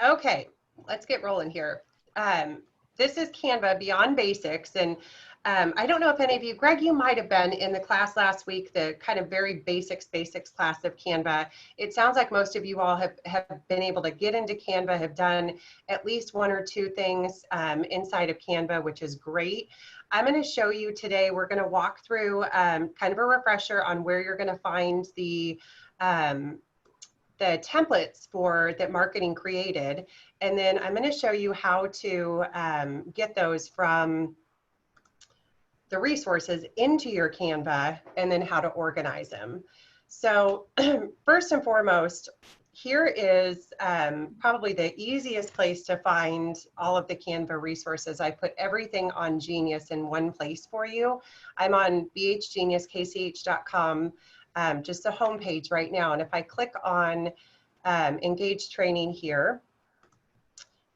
Okay, let's get rolling here. This is Canva Beyond Basics, and I don't know if any of you, Greg, you might have been in the class last week, the kind of very basics class of Canva. It sounds like most of you all have been able to get into Canva, have done at least one or two things inside of Canva, which is great. I'm going to show you today, we're going to walk through kind of a refresher on where you're going to find the templates for that marketing created, and then I'm going to show you how to get those from the resources into your Canva, and then how to organize them. So first and foremost, here is probably the easiest place to find all of the Canva resources. I put everything on Genius in one place for you. I'm on BHGenius.com. Just the homepage right now. And if I click on Engage Training here,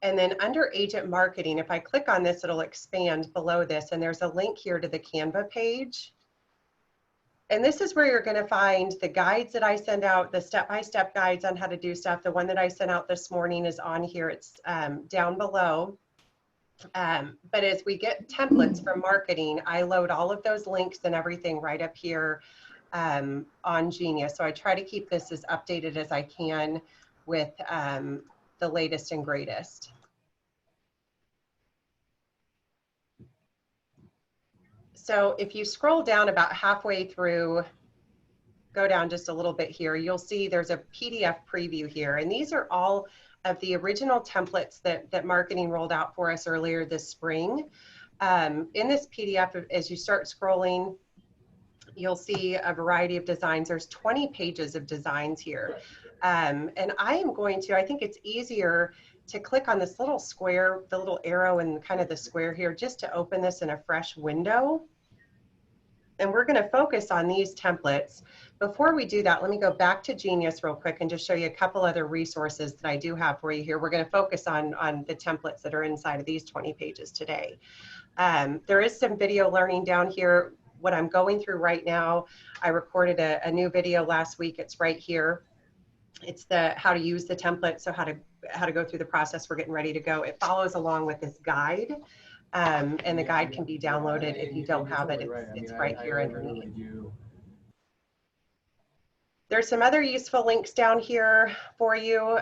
and then under Agent Marketing, if I click on this, it'll expand below this, and there's a link here to the Canva page. And this is where you're going to find the guides that I send out, the step-by-step guides on how to do stuff. The one that I sent out this morning is on here. It's down below. But as we get templates from marketing, I load all of those links and everything right up here on Genius. So I try to keep this as updated as I can with the latest and greatest. So if you scroll down about halfway through, go down just a little bit here, you'll see there's a PDF preview here. And these are all of the original templates that marketing rolled out for us earlier this spring. In this PDF, as you start scrolling, you'll see a variety of designs. There's 20 pages of designs here. And I am going to, I think it's easier to click on this little square, the little arrow and kind of the square here, just to open this in a fresh window. And we're going to focus on these templates. Before we do that, let me go back to Genius real quick and just show you a couple other resources that I do have for you here. We're going to focus on the templates that are inside of these 20 pages today. There is some video learning down here. What I'm going through right now, I recorded a new video last week. It's right here. It's the how to use the template, so how to go through the process. We're getting ready to go. It follows along with this guide, and the guide can be downloaded if you don't have it. It's right here underneath. There's some other useful links down here for you,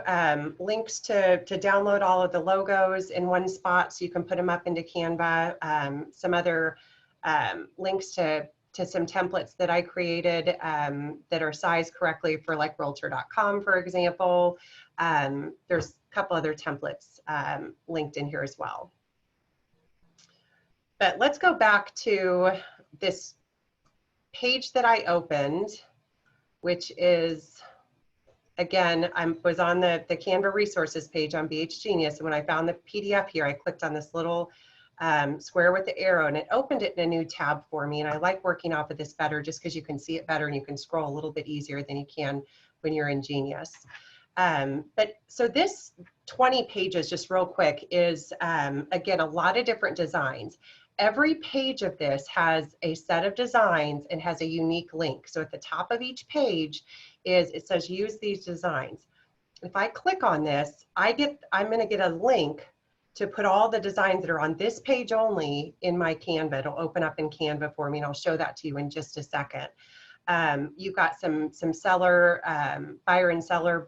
links to download all of the logos in one spot so you can put them up into Canva, some other links to some templates that I created that are sized correctly for like realtor.com, for example. There's a couple other templates linked in here as well. But let's go back to this page that I opened, which is, again, I was on the Canva resources page on BHGenius, and when I found the PDF here, I clicked on this little square with the arrow, and it opened it in a new tab for me. And I like working off of this better just because you can see it better and you can scroll a little bit easier than you can when you're in Genius. But so this 20 pages, just real quick, is again, a lot of different designs. Every page of this has a set of designs and has a unique link. So at the top of each page it says use these designs. If I click on this, I'm going to get a link to put all the designs that are on this page only in my Canva. It'll open up in Canva for me, and I'll show that to you in just a second. You've got some seller, buyer and seller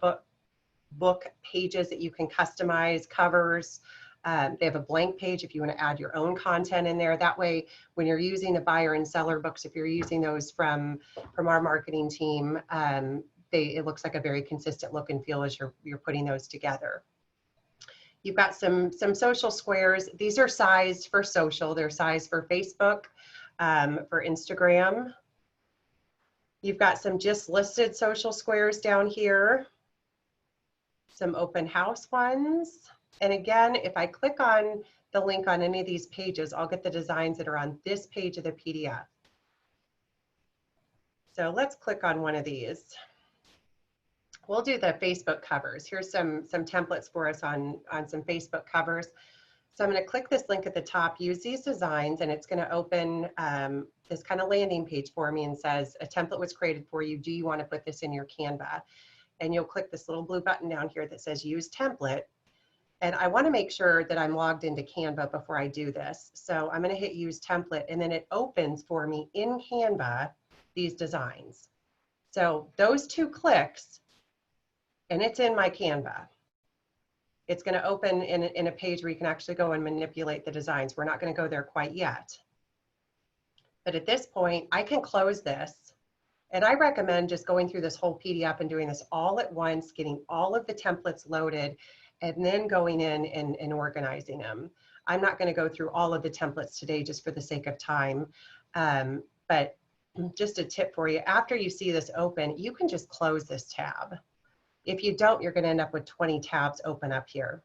book pages that you can customize, covers. They have a blank page if you want to add your own content in there. That way, when you're using the buyer and seller books, if you're using those from our marketing team, it looks like a very consistent look and feel as you're putting those together. You've got some social squares. These are sized for social. They're sized for Facebook, for Instagram. You've got some just listed social squares down here. Some open house ones. And again, if I click on the link on any of these pages, I'll get the designs that are on this page of the PDF. So let's click on one of these. We'll do the Facebook covers. Here's some templates for us on some Facebook covers. So I'm going to click this link at the top, use these designs, and it's going to open this kind of landing page for me and says, a template was created for you. Do you want to put this in your Canva? and you'll click this little blue button down here that says use template. And I want to make sure that I'm logged into Canva before I do this. So I'm going to hit use template, and then it opens for me in Canva these designs. So those 2 clicks, and it's in my Canva. It's going to open in a page where you can actually go and manipulate the designs. We're not going to go there quite yet. But at this point, I can close this. And I recommend just going through this whole PDF and doing this all at once, getting all of the templates loaded, and then going in and organizing them. I'm not going to go through all of the templates today just for the sake of time. But just a tip for you, after you see this open, you can just close this tab. If you don't, you're going to end up with 20 tabs open up here.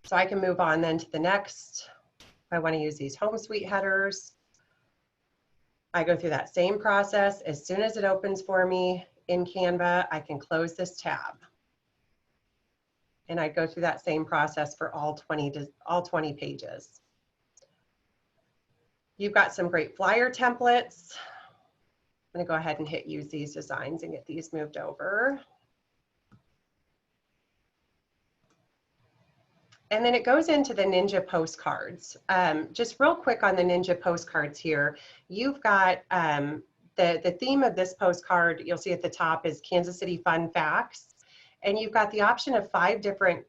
So I can move on then to the next. If I want to use these home suite headers, I go through that same process. As soon as it opens for me in Canva, I can close this tab. And I go through that same process for all 20 pages. You've got some great flyer templates. I'm going to go ahead and hit use these designs and get these moved over. And then it goes into the Ninja postcards. Just real quick on the Ninja postcards here, you've got the theme of this postcard, you'll see at the top, is Kansas City Fun Facts. And you've got the option of 5 different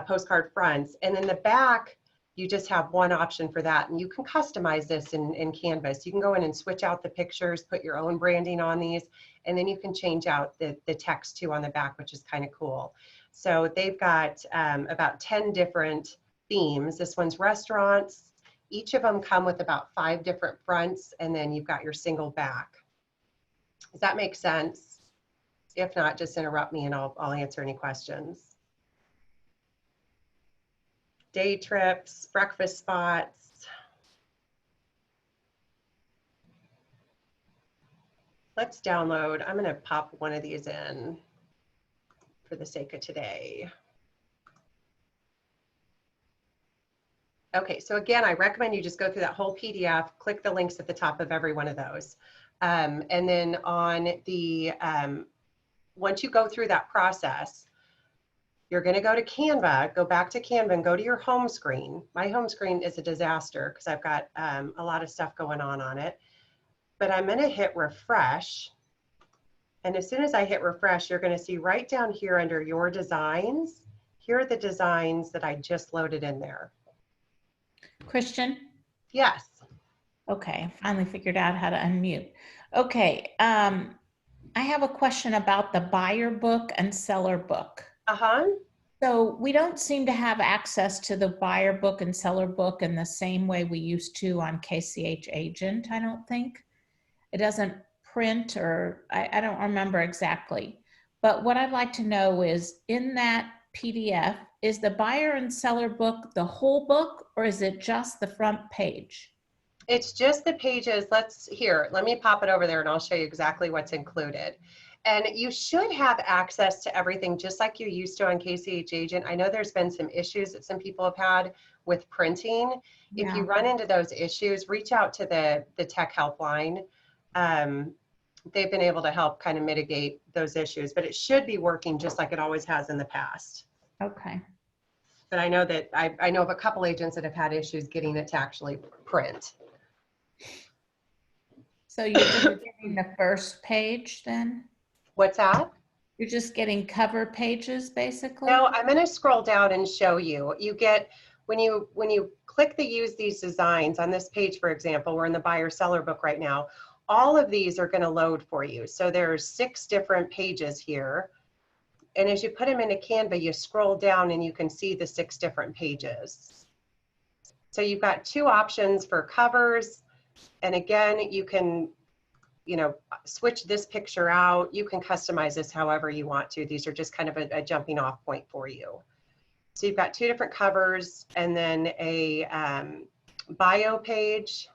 postcard fronts. And in the back, you just have one option for that. And you can customize this in Canvas. You can go in and switch out the pictures, put your own branding on these, and then you can change out the text too on the back, which is kind of cool. So they've got about 10 different themes. This one's restaurants. Each of them come with about 5 different fronts, and then you've got your single back. Does that make sense? If not, just interrupt me and I'll answer any questions. Day trips, breakfast spots. Let's download. I'm going to pop one of these in for the sake of today. Okay, so again, I recommend you just go through that whole PDF, click the links at the top of every one of those. And then on the, once you go through that process, you're going to go to Canva, go back to Canva and go to your home screen. My home screen is a disaster because I've got a lot of stuff going on it. But I'm going to hit refresh. And as soon as I hit refresh, you're going to see right down here under your designs, here are the designs that I just loaded in there. Christian? Yes. Okay, finally figured out how to unmute. Okay, I have a question about the buyer book and seller book. Uh-huh. So we don't seem to have access to the buyer book and seller book in the same way we used to on KCH Agent, I don't think. It doesn't print, or I don't remember exactly. But what I'd like to know is, in that PDF, is the buyer and seller book the whole book, or is it just the front page? It's just the pages. Let me pop it over there and I'll show you exactly what's included. And you should have access to everything just like you used to on KCH Agent. I know there's been some issues that some people have had with printing. Yeah. If you run into those issues, reach out to the tech helpline. They've been able to help kind of mitigate those issues, but it should be working just like it always has in the past. Okay. But I know that I know of a couple agents that have had issues getting it to actually print. So you're just getting the first page then? What's that? You're just getting cover pages basically? No, I'm going to scroll down and show you. You get, when you click the use these designs on this page, for example, we're in the buyer seller book right now, all of these are going to load for you. So there's 6 different pages here. And as you put them into Canva, you scroll down and you can see the 6 different pages. So you've got 2 options for covers. And again, you can, switch this picture out. You can customize this however you want to. These are just kind of a jumping off point for you. So you've got 2 different covers and then a bio page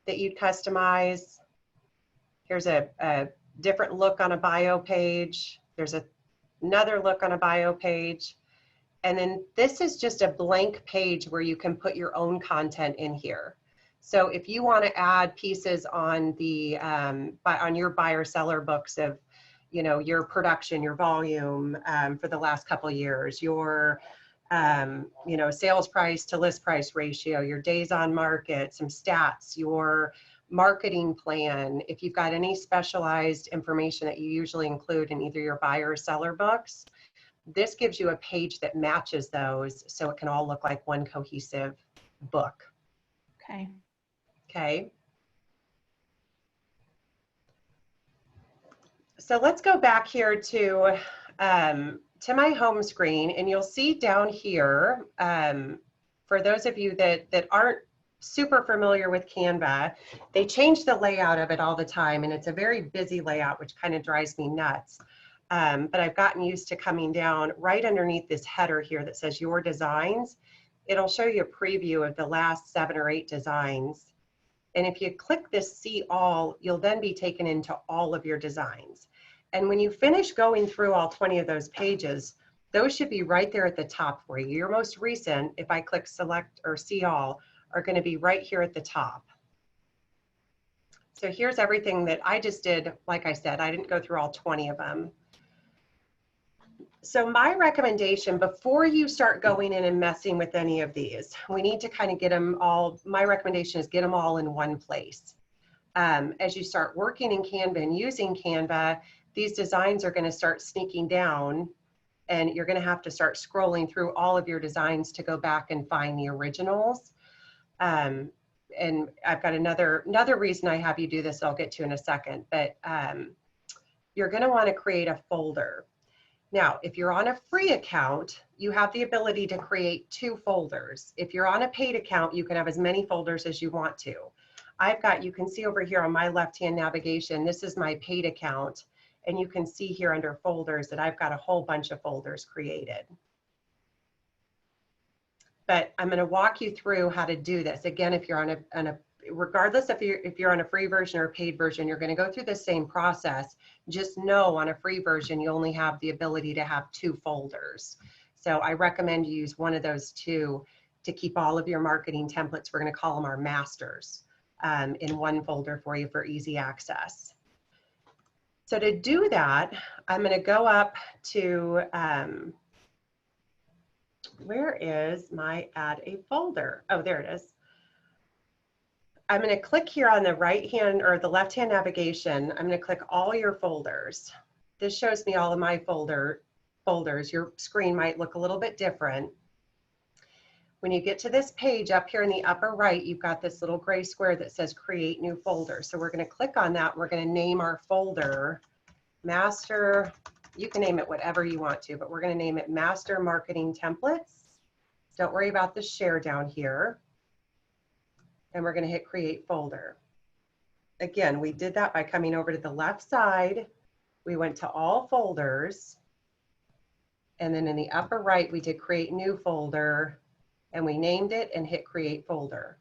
that you'd customize. Here's a different look on a bio page. There's another look on a bio page. And then this is just a blank page where you can put your own content in here. So if you want to add pieces on the on your buyer seller books of you know, your production, your volume for the last couple of years, your, you know, sales price to list price ratio, your days on market, some stats, your marketing plan. If you've got any specialized information that you usually include in either your buyer or seller books, this gives you a page that matches those so it can all look like one cohesive book. Okay. Okay. So let's go back here to my home screen, and you'll see down here, for those of you that aren't super familiar with Canva, they change the layout of it all the time, and it's a very busy layout, which kind of drives me nuts. But I've gotten used to coming down right underneath this header here that says your designs. It'll show you a preview of the last 7 or 8 designs. And if you click this see all, you'll then be taken into all of your designs. And when you finish going through all 20 of those pages, those should be right there at the top for you. Your most recent, if I click select or see all, are going to be right here at the top. So here's everything that I just did. Like I said, I didn't go through all 20 of them. So my recommendation, before you start going in and messing with any of these, we need to kind of get them all, my recommendation is get them all in one place. As you start working in Canva and using Canva, these designs are going to start sneaking down, and you're going to have to start scrolling through all of your designs to go back and find the originals. And I've got another reason I have you do this I'll get to in a second, but you're going to want to create a folder. Now, if you're on a free account, you have the ability to create 2 folders. If you're on a paid account, you can have as many folders as you want to. I've got, you can see over here on my left-hand navigation, this is my paid account, and you can see here under folders that I've got a whole bunch of folders created. But I'm going to walk you through how to do this. Again, if you're on a regardless if you're on a free version or a paid version, you're going to go through the same process. Just know on a free version, you only have the ability to have 2 folders. So I recommend you use one of those 2 to keep all of your marketing templates. We're going to call them our masters in one folder for you for easy access. So to do that, I'm going to go up to, where is my add a folder? Oh, there it is. I'm going to click here on the right hand or the left hand navigation. I'm going to click all your folders. This shows me all of my folders. Your screen might look a little bit different. When you get to this page up here in the upper right, you've got this little gray square that says create new folder. So we're going to click on that. We're going to name our folder master. You can name it whatever you want to, but we're going to name it Master Marketing Templates. Don't worry about the share down here. And we're going to hit create folder. Again, we did that by coming over to the left side. We went to all folders. And then in the upper right, we did create new folder, and we named it and hit create folder.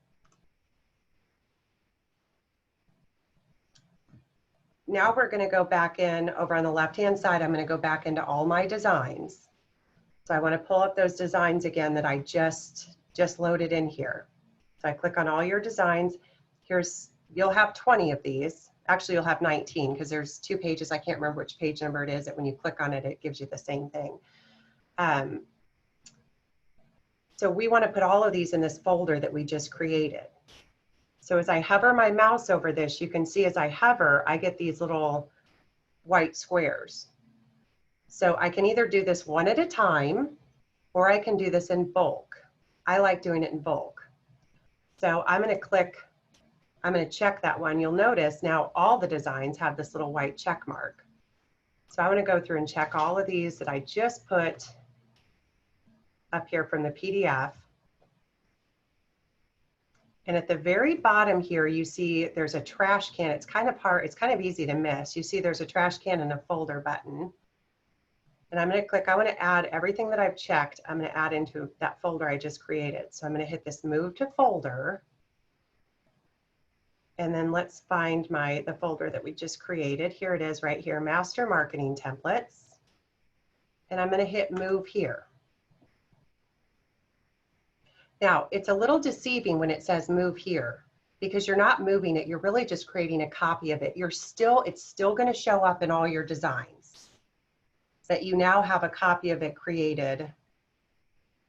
Now we're going to go back in over on the left-hand side. I'm going to go back into all my designs. So I want to pull up those designs again that I just loaded in here. So I click on all your designs. You'll have 20 of these. Actually, you'll have 19 because there's 2 pages. I can't remember which page number it is that when you click on it, it gives you the same thing. So we want to put all of these in this folder that we just created. So as I hover my mouse over this, you can see as I hover, I get these little white squares. So I can either do this one at a time, or I can do this in bulk. I like doing it in bulk. So I'm going to check that one. You'll notice now all the designs have this little white check mark. So I'm going to go through and check all of these that I just put up here from the PDF. And at the very bottom here, you see there's a trash can. It's kind of easy to miss. You see there's a trash can and a folder button. And I'm going to click, I want to add everything that I've checked. I'm going to add into that folder I just created. So I'm going to hit this move to folder. And then let's find the folder that we just created. Here it is right here, Master Marketing Templates. And I'm going to hit move here. Now, it's a little deceiving when it says move here because you're not moving it. You're really just creating a copy of it. It's still going to show up in all your designs. that you now have a copy of it created.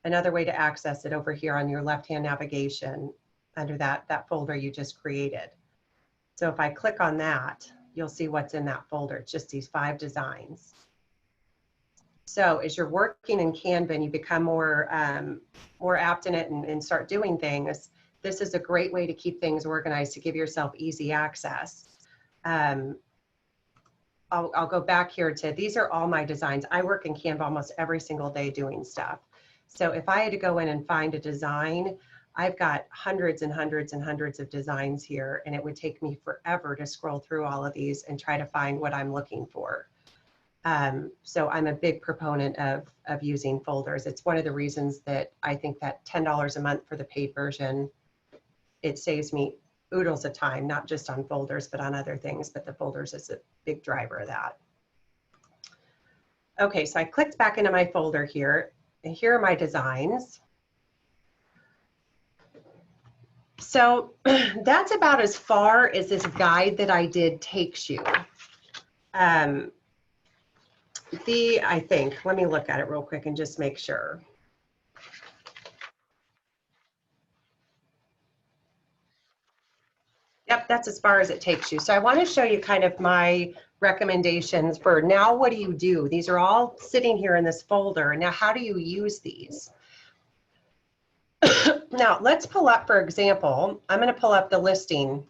Another way to access it over here on your left-hand navigation under that folder you just created. So if I click on that, you'll see what's in that folder. It's just these 5 designs. So as you're working in Canva and you become more apt in it and start doing things, this is a great way to keep things organized, to give yourself easy access. I'll go back here to, these are all my designs. I work in Canva almost every single day doing stuff. So if I had to go in and find a design, I've got hundreds and hundreds and hundreds of designs here, and it would take me forever to scroll through all of these and try to find what I'm looking for. So I'm a big proponent of using folders. It's one of the reasons that I think that $10 a month for the paid version, it saves me oodles of time, not just on folders, but on other things, but the folders is a big driver of that. Okay, so I clicked back into my folder here, and here are my designs. So that's about as far as this guide that I did takes you. I think, let me look at it real quick and just make sure. Yep, that's as far as it takes you. So I want to show you kind of my recommendations for now. What do you do? These are all sitting here in this folder. Now, how do you use these? Now, let's pull up, for example, I'm going to pull up the listing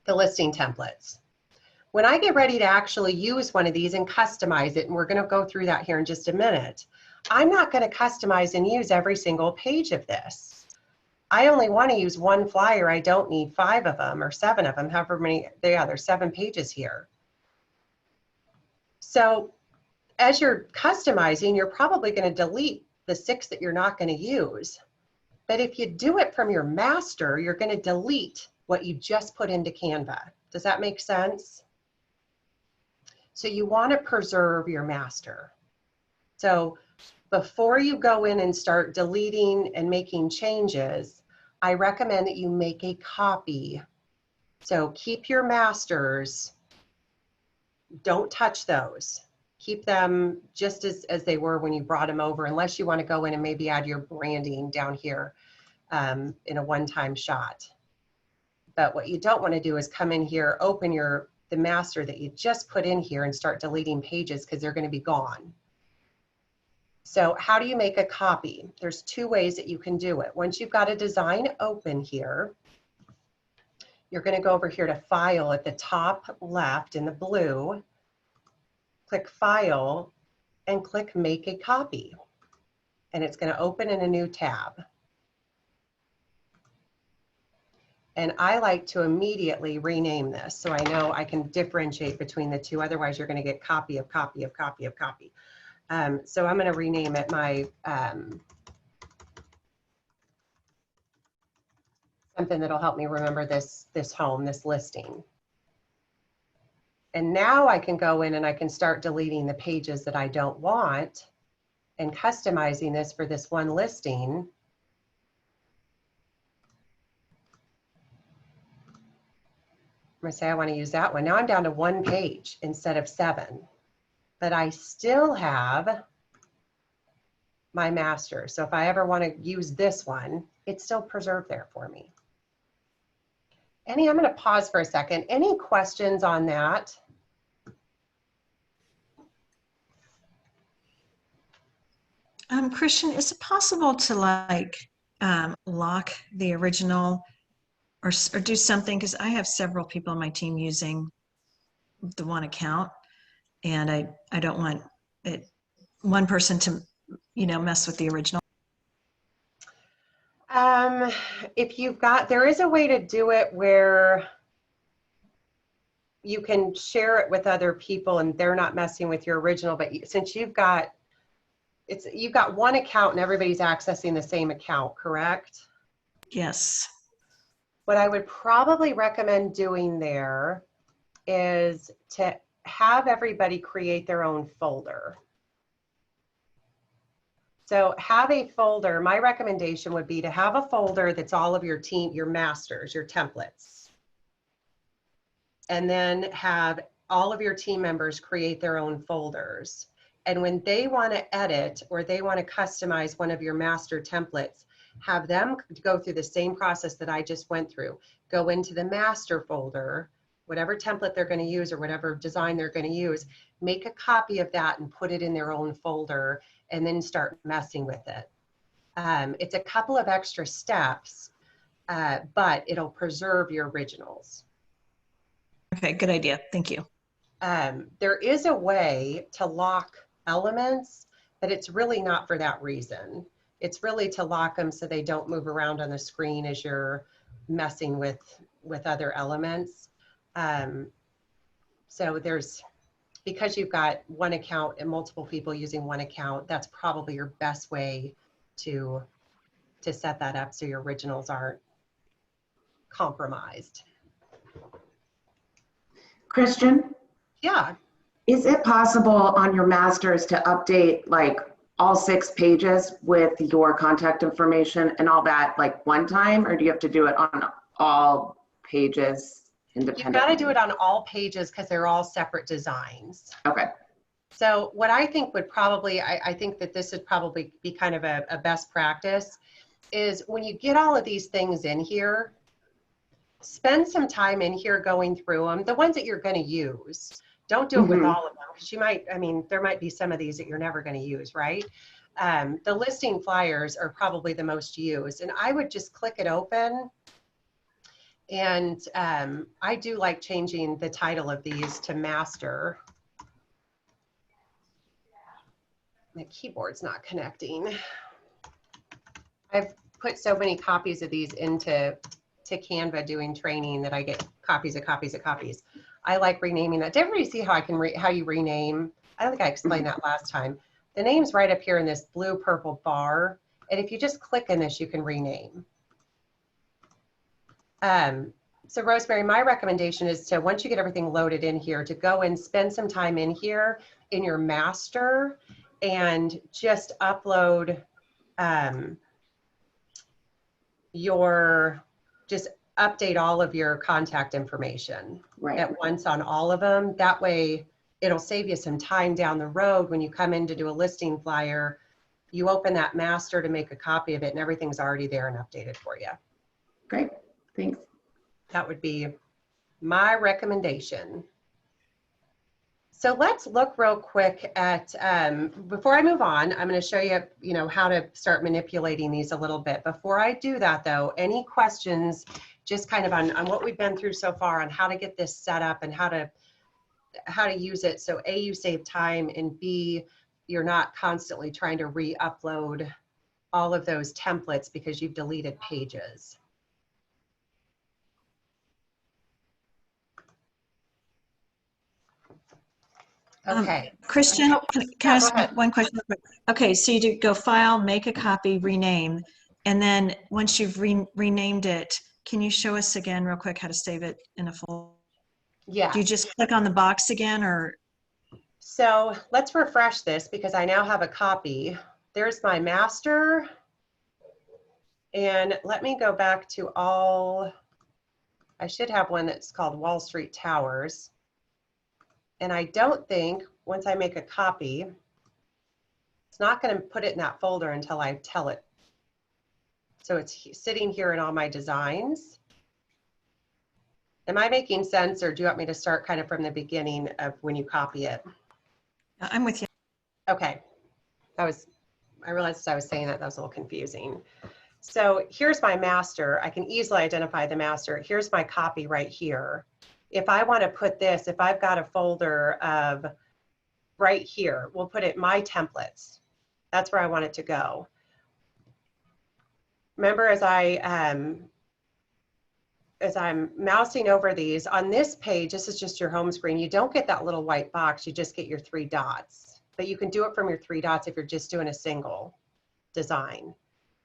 templates. When I get ready to actually use one of these and customize it, and we're going to go through that here in just a minute, I'm not going to customize and use every single page of this. I only want to use one flyer. I don't need 5 of them or 7 of them, however many they are. There's 7 pages here. So as you're customizing, you're probably going to delete the 6 that you're not going to use. But if you do it from your master, you're going to delete what you just put into Canva. Does that make sense? So you want to preserve your master. So before you go in and start deleting and making changes, I recommend that you make a copy. So keep your masters, don't touch those. Keep them just as they were when you brought them over, unless you want to go in and maybe add your branding down here in a one-time shot. But what you don't want to do is come in here, open the master that you just put in here and start deleting pages, because they're going to be gone. So how do you make a copy? There's 2 ways that you can do it. Once you've got a design open here, you're going to go over here to File at the top left in the blue, click File, and click Make a Copy. And it's going to open in a new tab. And I like to immediately rename this so I know I can differentiate between the 2. Otherwise, you're going to get copy of copy of copy of copy. So I'm going to rename it my something that'll help me remember this home, this listing. And now I can go in and I can start deleting the pages that I don't want and customizing this for this one listing. I'm going to say I want to use that one. Now I'm down to 1 page instead of 7, but I still have my master. So if I ever want to use this one, it's still preserved there for me. I'm going to pause for a second. Any questions on that? Christian, is it possible to lock the original or do something? Because I have several people on my team using the one account, and I don't want one person to, mess with the original. If you've got, there is a way to do it where you can share it with other people and they're not messing with your original, but since you've got one account and everybody's accessing the same account, correct? Yes. What I would probably recommend doing there is to have everybody create their own folder. So have a folder. My recommendation would be to have a folder that's all of your team, your masters, your templates. And then have all of your team members create their own folders. And when they want to edit or they want to customize one of your master templates, have them go through the same process that I just went through. Go into the master folder, whatever template they're going to use or whatever design they're going to use, make a copy of that and put it in their own folder and then start messing with it. It's a couple of extra steps, but it'll preserve your originals. Okay, good idea. Thank you. There is a way to lock elements, but it's really not for that reason. It's really to lock them so they don't move around on the screen as you're messing with other elements. So because you've got one account and multiple people using one account, that's probably your best way to set that up so your originals aren't compromised. Christian, Yeah. is it possible on your masters to update like all 6 pages with your contact information and all that like one time, or do you have to do it on all pages independently? You've got to do it on all pages because they're all separate designs. Okay. So what I think would probably, I think that this would probably be kind of a best practice is when you get all of these things in here, spend some time in here going through them, the ones that you're going to use. Don't do it with all of them because you might, I mean, there might be some of these that you're never going to use, right? The listing flyers are probably the most used, and I would just click it open. And I do like changing the title of these to master. My keyboard's not connecting. I've put so many copies of these into Canva doing training that I get copies of copies of copies. I like renaming that. Did everybody see how I can how you rename? I don't think I explained that last time. The name's right up here in this blue purple bar. And if you just click in this, you can rename. So Rosemary, my recommendation is to, once you get everything loaded in here, to go and spend some time in here in your master and just upload just update all of your contact information at once on all of them. That way it'll save you some time down the road when you come in to do a listing flyer. You open that master to make a copy of it and everything's already there and updated for you. Great, thanks. That would be my recommendation. So let's look real quick at, before I move on, I'm going to show you, how to start manipulating these a little bit. Before I do that though, any questions just kind of on what we've been through so far on how to get this set up and how to use it. So A, you save time, and B, you're not constantly trying to re-upload all of those templates because you've deleted pages. Okay. Christian, can I ask ahead. one question? Okay, so you do go file, make a copy, rename, and then once you've renamed it, can you show us again real quick how to save it in a folder? Yeah. Do you just click on the box again, or? So let's refresh this because I now have a copy. There's my master. And let me go back to I should have one that's called Wall Street Towers. And I don't think once I make a copy, it's not going to put it in that folder until I tell it. So it's sitting here in all my designs. Am I making sense, or do you want me to start kind of from the beginning of when you copy it? I'm with you. Okay. I realized I was saying that was a little confusing. So here's my master. I can easily identify the master. Here's my copy right here. If I want to put this, if I've got a folder of right here, we'll put it my templates. That's where I want it to go. Remember, as I'm mousing over these, on this page, this is just your home screen, you don't get that little white box, you just get your 3 dots. But you can do it from your 3 dots if you're just doing a single design.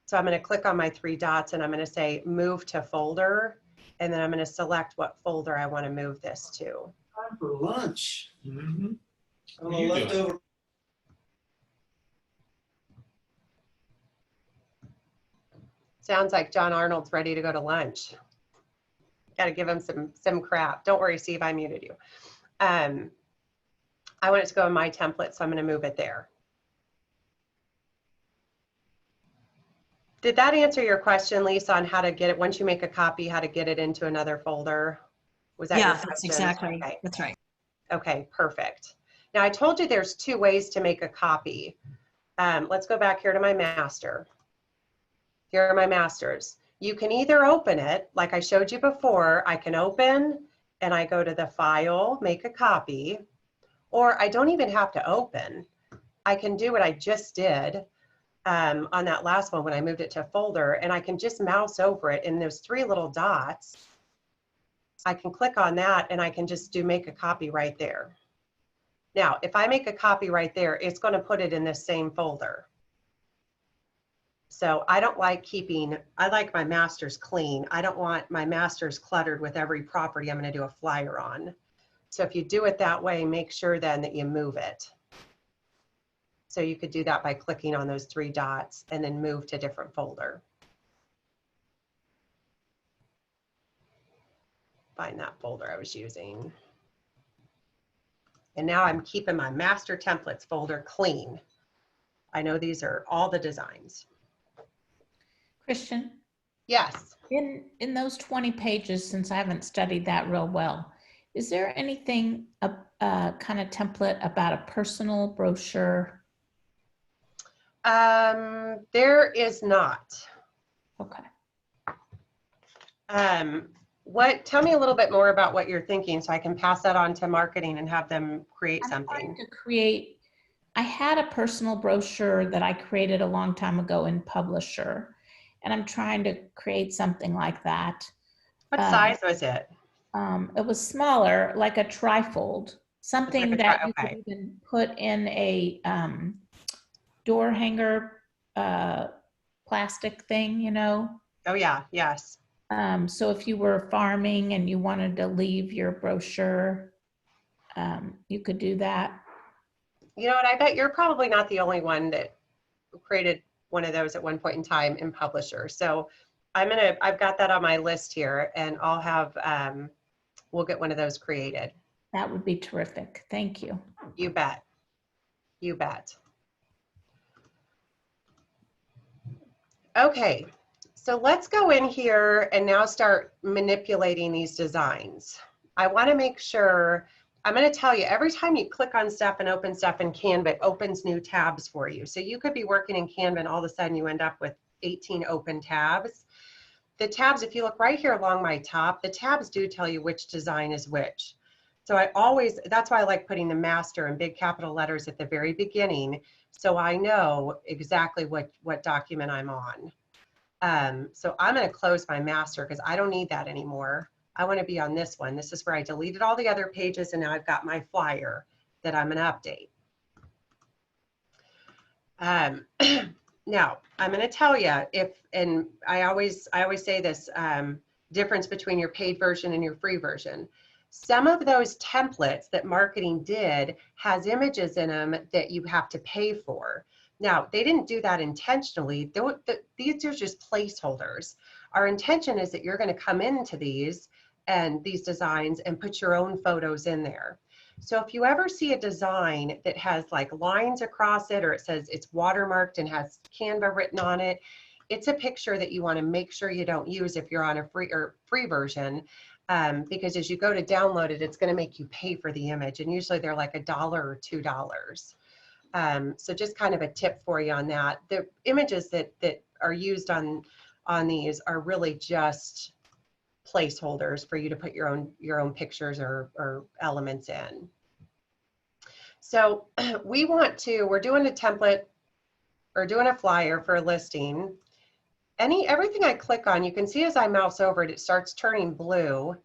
So I'm going to click on my 3 dots and I'm going to say move to folder. And then I'm going to select what folder I want to move this to. Time for lunch. Mm-hmm. On a leftover. Sounds like John Arnold's ready to go to lunch. Got to give him some crap. Don't worry, Steve, I muted you. I want it to go in my template, so I'm going to move it there. Did that answer your question, Lisa, on how to get it, once you make a copy, how to get it into another folder? Was that your Yeah, question? that's exactly, Okay. that's right. Okay, perfect. Now I told you there's 2 ways to make a copy. Let's go back here to my master. Here are my masters. You can either open it, like I showed you before. I can open and I go to the file, make a copy, or I don't even have to open. I can do what I just did on that last one when I moved it to a folder, and I can just mouse over it in those 3 little dots. I can click on that and I can just do make a copy right there. Now, if I make a copy right there, it's going to put it in this same folder. So I don't like I like my masters clean. I don't want my masters cluttered with every property I'm going to do a flyer on. So if you do it that way, make sure then that you move it. So you could do that by clicking on those 3 dots and then move to a different folder. Find that folder I was using. And now I'm keeping my master templates folder clean. I know these are all the designs. Christian, Yes. in those 20 pages, since I haven't studied that real well, is there anything, kind of template about a personal brochure? There is not. Okay. Tell me a little bit more about what you're thinking so I can pass that on to marketing and have them create I'm something. trying to create, I had a personal brochure that I created a long time ago in Publisher, and I'm trying to create something like that. What size was it? It was smaller, like a trifold, something Like that you okay. could even put in a door hanger plastic thing, you know? Oh yeah, yes. So if you were farming and you wanted to leave your brochure, you could do that. You know what, I bet you're probably not the only one that created one of those at one point in time in Publisher. So I've got that on my list here, and I'll have, we'll get one of those created. That would be terrific. Thank you. You bet. You bet. Okay, so let's go in here and now start manipulating these designs. I want to make sure, I'm going to tell you, every time you click on stuff and open stuff in Canva, it opens new tabs for you. So you could be working in Canva and all of a sudden you end up with 18 open tabs. The tabs, if you look right here along my top, the tabs do tell you which design is which. So that's why I like putting the master in big capital letters at the very beginning, so I know exactly what document I'm on. So I'm going to close my master because I don't need that anymore. I want to be on this one. This is where I deleted all the other pages, and now I've got my flyer that I'm going to update. Now I'm going to tell you and I always say this, difference between your paid version and your free version. Some of those templates that marketing did has images in them that you have to pay for. Now, they didn't do that intentionally. These are just placeholders. Our intention is that you're going to come into these designs and put your own photos in there. So if you ever see a design that has like lines across it, or it says it's watermarked and has Canva written on it, it's a picture that you want to make sure you don't use if you're on a free version. Because as you go to download it, it's going to make you pay for the image, and usually they're like $1 or $2. So just kind of a tip for you on that. The images that are used on these are really just placeholders for you to put your own pictures or elements in. So we're doing a template or doing a flyer for a listing. Everything I click on, you can see as I mouse over it, it starts turning blue.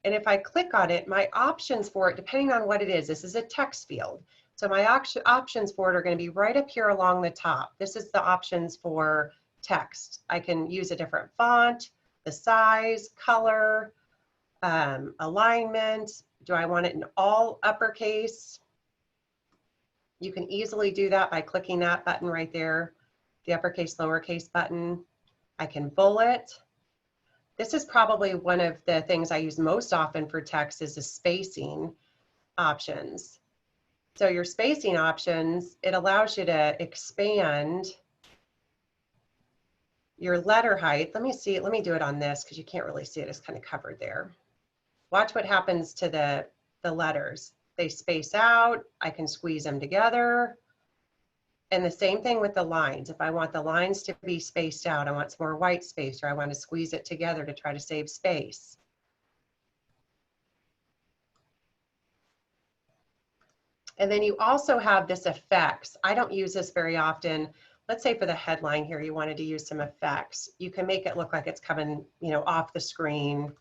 And if I click on it, my options for it, depending on what it is, this is a text field. So my options for it are going to be right up here along the top. This is the options for text. I can use a different font, the size, color, alignment. Do I want it in all uppercase? You can easily do that by clicking that button right there, the uppercase, lowercase button. I can bullet. This is probably one of the things I use most often for text is the spacing options. So your spacing options, it allows you to expand your letter height. Let me see, let me do it on this because you can't really see it. It's kind of covered there. Watch what happens to the letters. They space out, I can squeeze them together. And the same thing with the lines. If I want the lines to be spaced out, I want some more white space, or I want to squeeze it together to try to save space. And then you also have this effects. I don't use this very often. Let's say for the headline here, you wanted to use some effects. You can make it look like it's coming, you know, off the screen.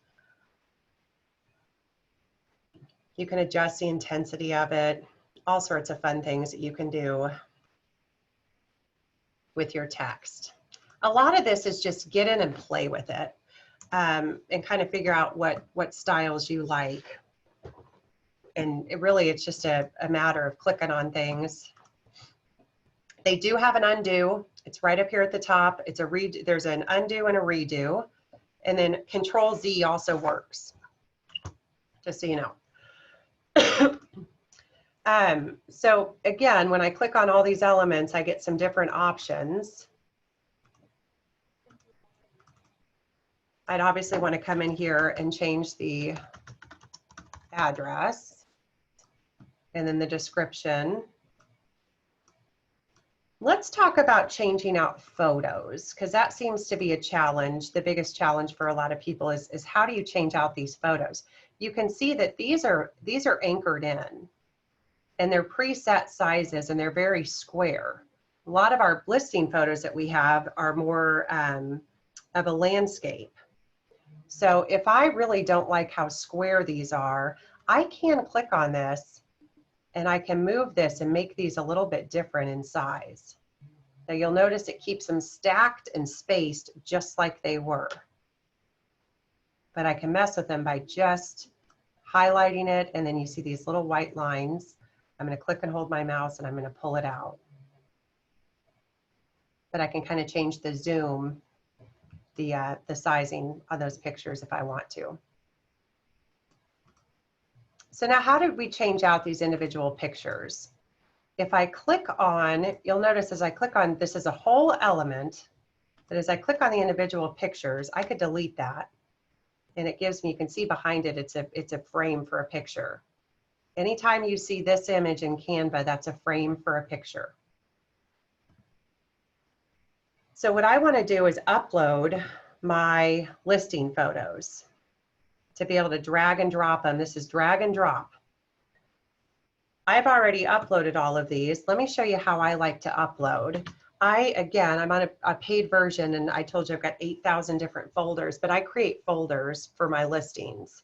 You can adjust the intensity of it, all sorts of fun things that you can do with your text. A lot of this is just get in and play with it and kind of figure out what styles you like. And it's just a matter of clicking on things. They do have an undo. It's right up here at the top. It's a redo. There's an undo and a redo. And then Control Z also works, just so you know. So again, when I click on all these elements, I get some different options. I'd obviously want to come in here and change the address and then the description. Let's talk about changing out photos, because that seems to be a challenge. The biggest challenge for a lot of people is how do you change out these photos? You can see that these are anchored in, and they're preset sizes, and they're very square. A lot of our listing photos that we have are more of a landscape. So if I really don't like how square these are, I can click on this and I can move this and make these a little bit different in size. Now you'll notice it keeps them stacked and spaced just like they were. But I can mess with them by just highlighting it, and then you see these little white lines. I'm going to click and hold my mouse and I'm going to pull it out. But I can kind of change the zoom, the sizing on those pictures if I want to. So now how did we change out these individual pictures? If I click on, you'll notice as I click on, this is a whole element, but as I click on the individual pictures, I could delete that. And it gives me, you can see behind it, it's a frame for a picture. Anytime you see this image in Canva, that's a frame for a picture. So what I want to do is upload my listing photos to be able to drag and drop them. This is drag and drop. I've already uploaded all of these. Let me show you how I like to upload. I'm on a paid version, and I told you I've got 8,000 different folders, but I create folders for my listings.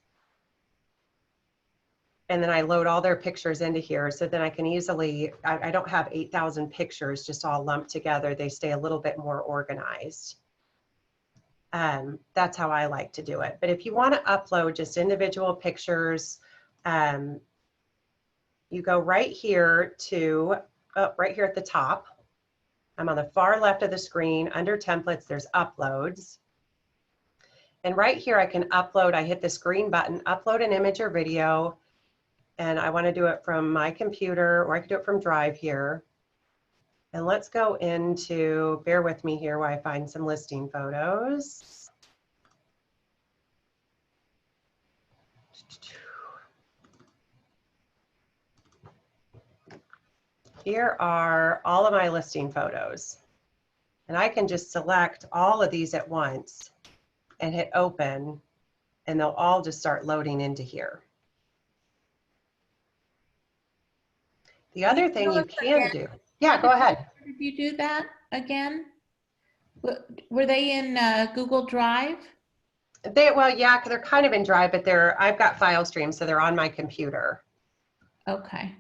And then I load all their pictures into here, so then I can easily, I don't have 8,000 pictures just all lumped together. They stay a little bit more organized. That's how I like to do it. But if you want to upload just individual pictures, you go right here to, right here at the top. I'm on the far left of the screen. Under templates, there's uploads. And right here I can upload, I hit this green button, upload an image or video. And I want to do it from my computer, or I can do it from Drive here. And let's go into, bear with me here while I find some listing photos. Here are all of my listing photos. And I can just select all of these at once and hit open, and they'll all just start loading into here. The other thing you can do, yeah, go ahead. Did you do that again? Were they in Google Drive? Well, yeah, they're kind of in Drive, but I've got file streams, so they're on my computer. Okay.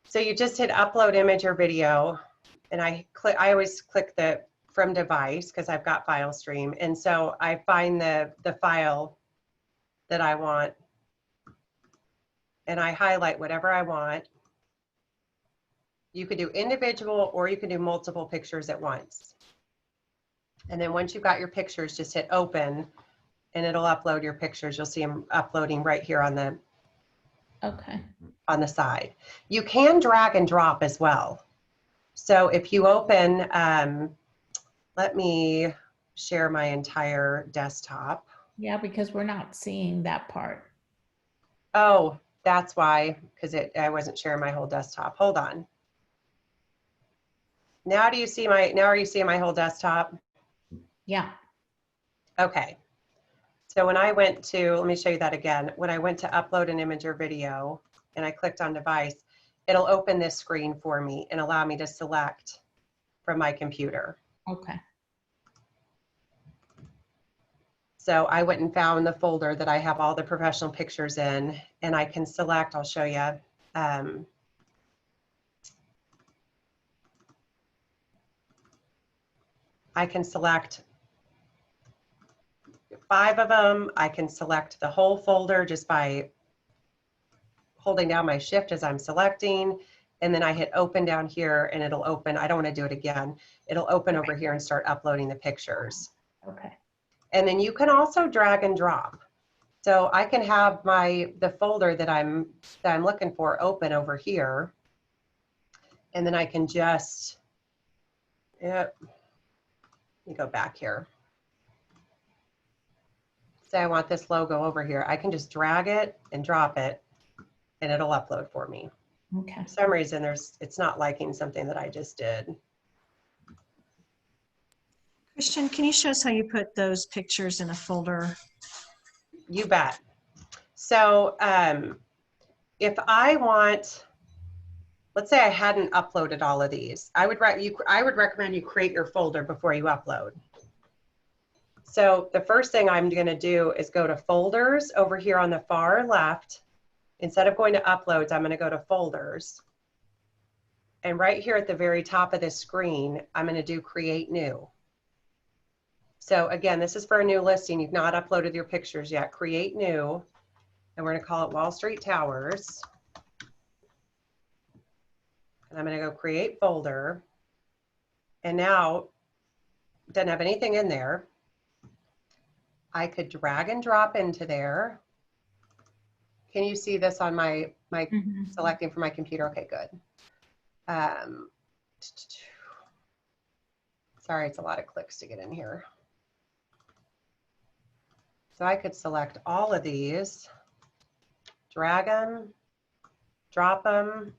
So you just hit upload image or video, and I always click the from device because I've got file stream, and so I find the file that I want, and I highlight whatever I want. You could do individual, or you can do multiple pictures at once. And then once you've got your pictures, just hit open, and it'll upload your pictures. You'll see them uploading right here on the Okay. on the side. You can drag and drop as well. So if you open, let me share my entire desktop. Yeah, because we're not seeing that part. Oh, that's why, because I wasn't sharing my whole desktop. Hold on. Now are you seeing my whole desktop? Yeah. Okay. So when I went to, let me show you that again. When I went to upload an image or video and I clicked on device, it'll open this screen for me and allow me to select from my computer. Okay. So I went and found the folder that I have all the professional pictures in, and I can select, I'll show you. I can select 5 of them. I can select the whole folder just by holding down my shift as I'm selecting. And then I hit open down here and it'll open. I don't want to do it again. It'll open over here and start uploading the pictures. Okay. And then you can also drag and drop. So I can have the folder that I'm looking for open over here. And then I can just, yep, let me go back here. Say I want this logo over here. I can just drag it and drop it and it'll upload for me. Okay. For some reason it's not liking something that I just did. Christian, can you show us how you put those pictures in a folder? You bet. So if I want, let's say I hadn't uploaded all of these, I would recommend you create your folder before you upload. So the first thing I'm going to do is go to folders over here on the far left. Instead of going to uploads, I'm going to go to folders. And right here at the very top of this screen, I'm going to do create new. So again, this is for a new listing. You've not uploaded your pictures yet. Create new, and we're going to call it Wall Street Towers. And I'm going to go create folder. And now, it doesn't have anything in there. I could drag and drop into there. Can you see this on my selecting from my computer? Okay, good. Sorry, it's a lot of clicks to get in here. So I could select all of these, drag them, drop them,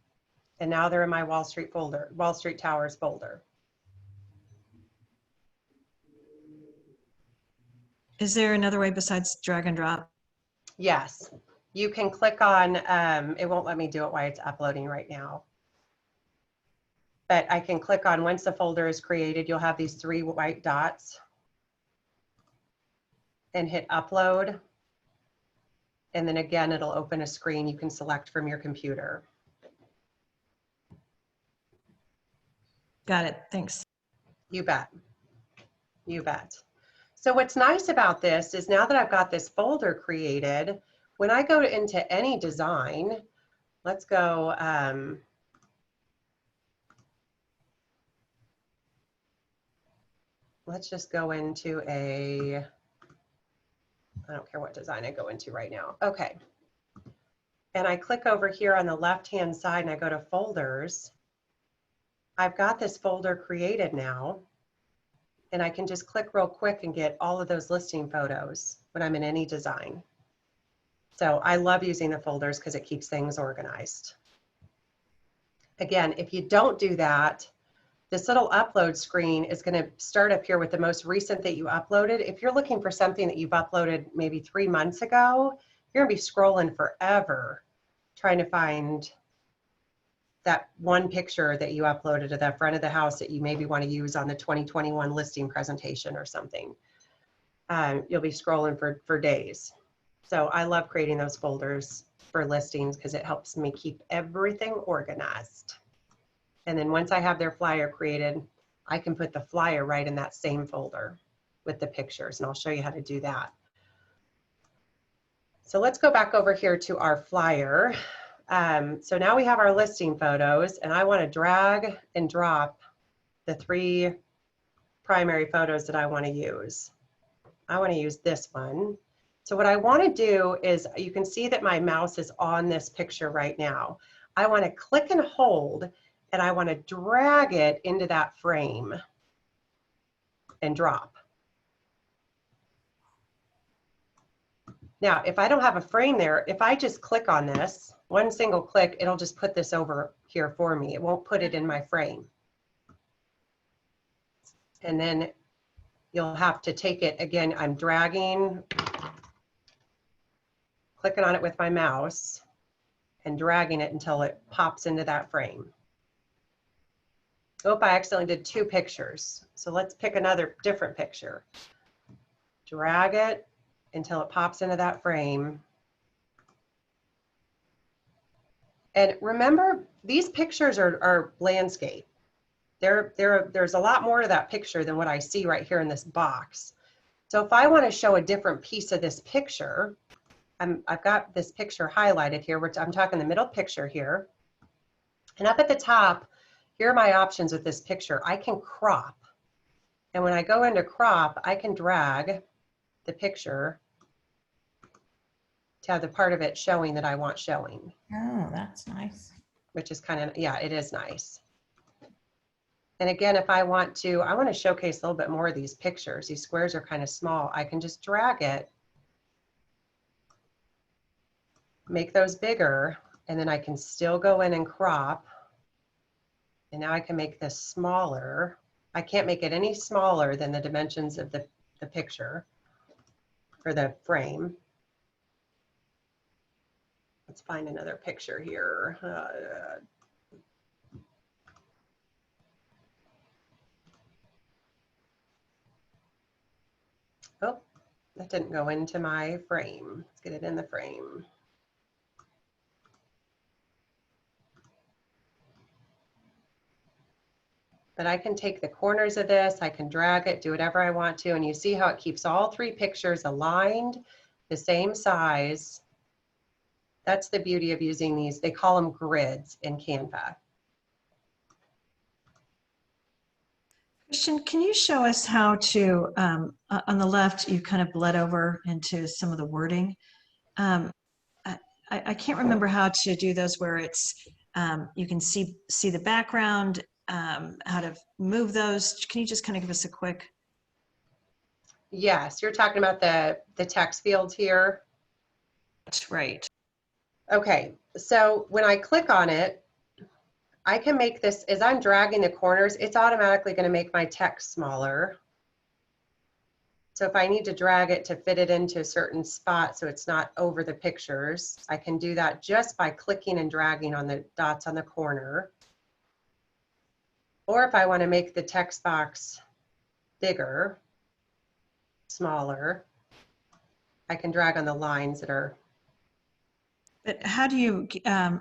and now they're in my Wall Street Towers folder. Is there another way besides drag and drop? Yes, you can click on, it won't let me do it while it's uploading right now. But I can click on, once the folder is created, you'll have these 3 white dots. And hit upload. And then again, it'll open a screen you can select from your computer. Got it, thanks. You bet. You bet. So what's nice about this is now that I've got this folder created, when I go into any design, let's go, let's just go into I don't care what design I go into right now. Okay. And I click over here on the left-hand side and I go to folders. I've got this folder created now. And I can just click real quick and get all of those listing photos when I'm in any design. So I love using the folders because it keeps things organized. Again, if you don't do that, this little upload screen is going to start up here with the most recent that you uploaded. If you're looking for something that you've uploaded maybe 3 months ago, you're going to be scrolling forever trying to find that one picture that you uploaded at the front of the house that you maybe want to use on the 2021 listing presentation or something. You'll be scrolling for days. So I love creating those folders for listings because it helps me keep everything organized. And then once I have their flyer created, I can put the flyer right in that same folder with the pictures, and I'll show you how to do that. So let's go back over here to our flyer. So now we have our listing photos, and I want to drag and drop the 3 primary photos that I want to use. I want to use this one. So what I want to do is, you can see that my mouse is on this picture right now. I want to click and hold, and I want to drag it into that frame and drop. Now, if I don't have a frame there, if I just click on this, one single click, it'll just put this over here for me. It won't put it in my frame. And then you'll have to take it again. I'm dragging, clicking on it with my mouse and dragging it until it pops into that frame. Oh, I accidentally did two pictures. So let's pick another different picture. Drag it until it pops into that frame. And remember, these pictures are landscape. There's a lot more to that picture than what I see right here in this box. So if I want to show a different piece of this picture, I've got this picture highlighted here, which I'm talking the middle picture here. And up at the top, here are my options with this picture. I can crop. And when I go into crop, I can drag the picture to have the part of it showing that I want showing. Oh, that's nice. Which is kind of, yeah, it is nice. And again, if I want to showcase a little bit more of these pictures. These squares are kind of small. I can just drag it, make those bigger, and then I can still go in and crop. And now I can make this smaller. I can't make it any smaller than the dimensions of the picture or the frame. Let's find another picture here. Oh, that didn't go into my frame. Let's get it in the frame. But I can take the corners of this, I can drag it, do whatever I want to, and you see how it keeps all three pictures aligned, the same size. That's the beauty of using these. They call them grids in Canva. Christian, can you show us how to, on the left, you kind of bled over into some of the wording. I can't remember how to do those where it's, you can see the background, how to move those. Can you just kind of give us a quick? Yes, you're talking about the text fields here. That's right. Okay, so when I click on it, I can make this, as I'm dragging the corners, it's automatically going to make my text smaller. So if I need to drag it to fit it into a certain spot so it's not over the pictures, I can do that just by clicking and dragging on the dots on the corner. Or if I want to make the text box bigger, smaller, I can drag on the lines that are. But how do you,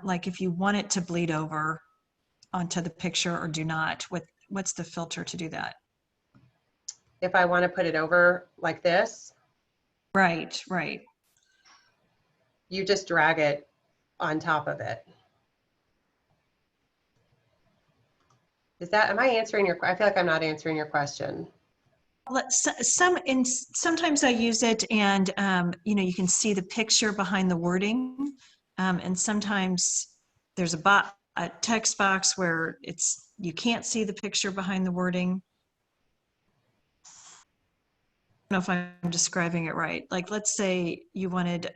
like if you want it to bleed over onto the picture or do not, what's the filter to do that? If I want to put it over like this. Right, right. You just drag it on top of it. Am I answering your, I feel like I'm not answering your question. Sometimes I use it and, you know, you can see the picture behind the wording. And sometimes there's a text box where you can't see the picture behind the wording. I don't know if I'm describing it right. Like, let's say you wanted,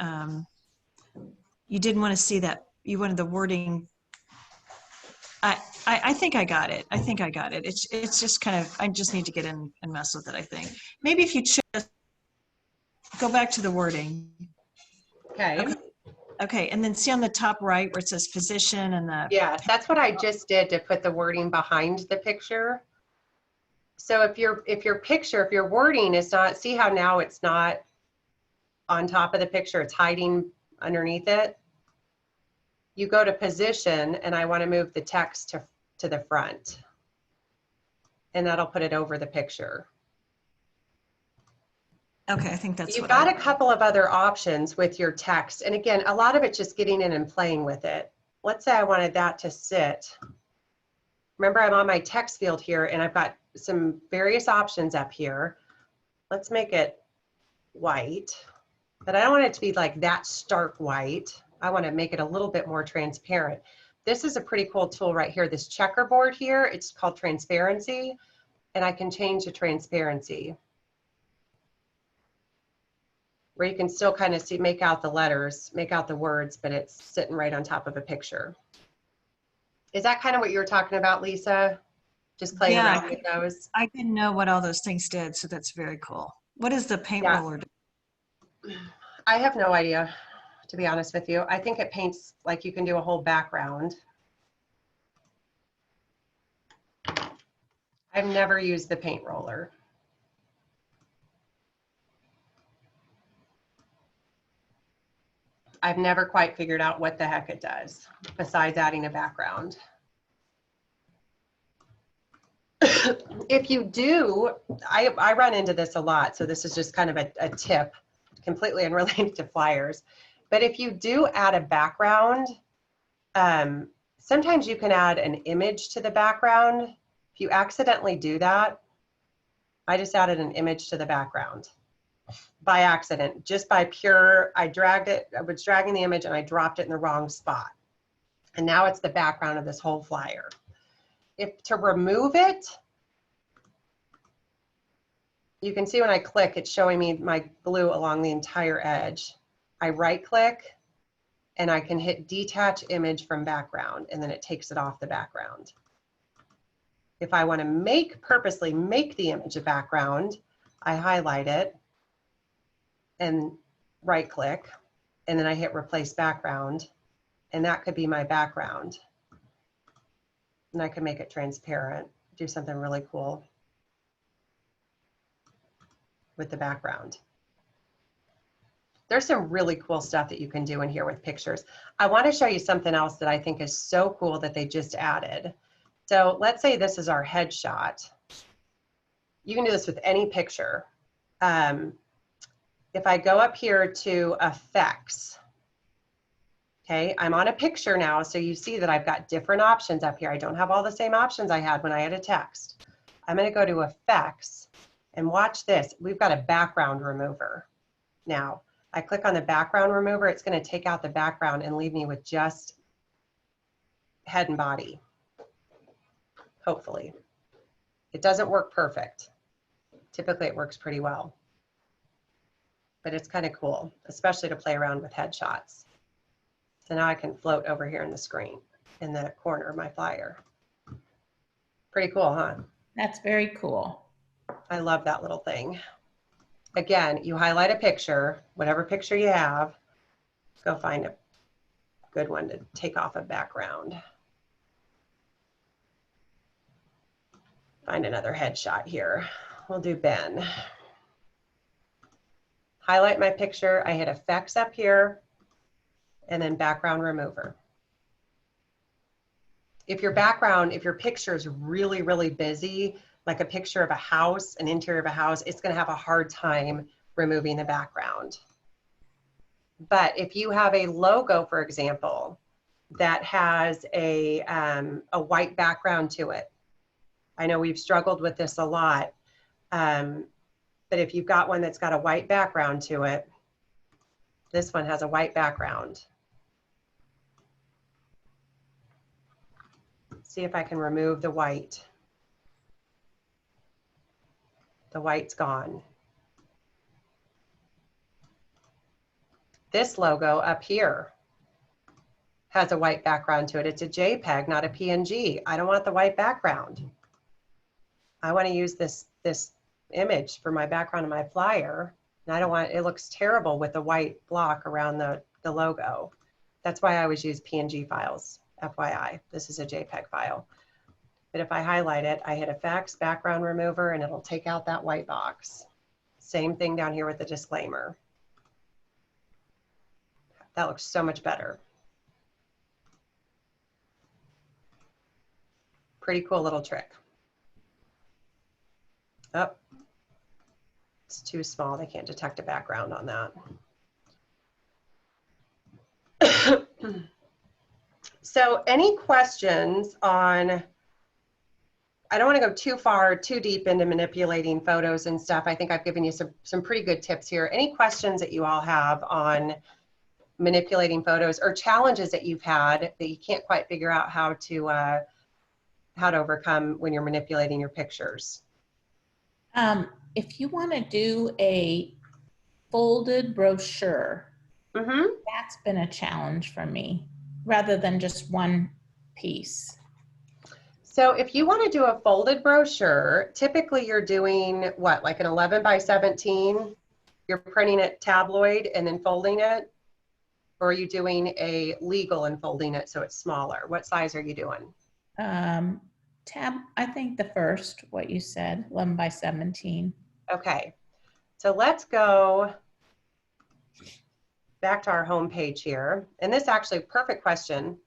you didn't want to see that, you wanted the wording. I think I got it. I think I got it. It's just kind of, I just need to get in and mess with it, I think. Maybe if you just go back to the wording. Okay. Okay, and then see on the top right where it says position and the. Yeah, that's what I just did to put the wording behind the picture. So if your wording is not, see how now it's not on top of the picture, it's hiding underneath it. You go to position and I want to move the text to the front. And that'll put it over the picture. Okay, I think that's You've got a couple of other options with your text. And again, a lot of it's just getting in and playing with it. Let's say I wanted that to sit. Remember, I'm on my text field here and I've got some various options up here. Let's make it white. but I don't want it to be like that stark white. I want to make it a little bit more transparent. This is a pretty cool tool right here. This checkerboard here, it's called transparency, and I can change the transparency where you can still kind of see, make out the letters, make out the words, but it's sitting right on top of a picture. Is that kind of what you were talking about, Lisa? Just playing Yeah, around with those? I didn't know what all those things did, so that's very cool. What does the paint Yeah. roller do? I have no idea, to be honest with you. I think it paints, like you can do a whole background. I've never used the paint roller. I've never quite figured out what the heck it does, besides adding a background. If you do, I run into this a lot, so this is just kind of a tip, completely unrelated to flyers. But if you do add a background, sometimes you can add an image to the background. If you accidentally do that, I just added an image to the background by accident, just by pure, I was dragging the image and I dropped it in the wrong spot. And now it's the background of this whole flyer. If to remove it, you can see when I click, it's showing me my blue along the entire edge. I right click and I can hit detach image from background, and then it takes it off the background. If I want to purposely make the image a background, I highlight it and right click, and then I hit replace background, and that could be my background. And I can make it transparent, do something really cool with the background. There's some really cool stuff that you can do in here with pictures. I want to show you something else that I think is so cool that they just added. So let's say this is our headshot. You can do this with any picture. If I go up here to effects, okay, I'm on a picture now, so you see that I've got different options up here. I don't have all the same options I had when I had a text. I'm going to go to effects and watch this. We've got a background remover. Now, I click on the background remover, it's going to take out the background and leave me with just head and body. Hopefully. It doesn't work perfect. Typically it works pretty well. But it's kind of cool, especially to play around with headshots. So now I can float over here in the screen, in the corner of my flyer. Pretty cool, huh? That's very cool. I love that little thing. Again, you highlight a picture, whatever picture you have, go find a good one to take off a background. Find another headshot here. We'll do Ben. Highlight my picture, I hit effects up here, and then background remover. If your picture is really, really busy, like a picture of a house, an interior of a house, it's going to have a hard time removing the background. But if you have a logo, for example, that has a white background to it, I know we've struggled with this a lot, but if you've got one that's got a white background to it, this one has a white background. See if I can remove the white. The white's gone. This logo up here has a white background to it. It's a JPEG, not a PNG. I don't want the white background. I want to use this image for my background of my flyer. And I don't want, it looks terrible with the white block around the logo. That's why I always use PNG files, FYI. This is a JPEG file. But if I highlight it, I hit effects, background remover, and it'll take out that white box. Same thing down here with the disclaimer. That looks so much better. Pretty cool little trick. Oh, it's too small. They can't detect a background on that. So any questions on I don't want to go too far, too deep into manipulating photos and stuff. I think I've given you some pretty good tips here. Any questions that you all have on manipulating photos or challenges that you've had that you can't quite figure out how to overcome when you're manipulating your pictures? If you want to do a folded brochure, that's been a challenge for me rather than just one piece. So if you want to do a folded brochure, typically you're doing what, like an 11 by 17? You're printing it tabloid and then folding it? Or are you doing a legal and folding it so it's smaller? What size are you doing? I think the first, what you said, 11 by 17. Okay, so let's go back to our home page here. And this actually, perfect question.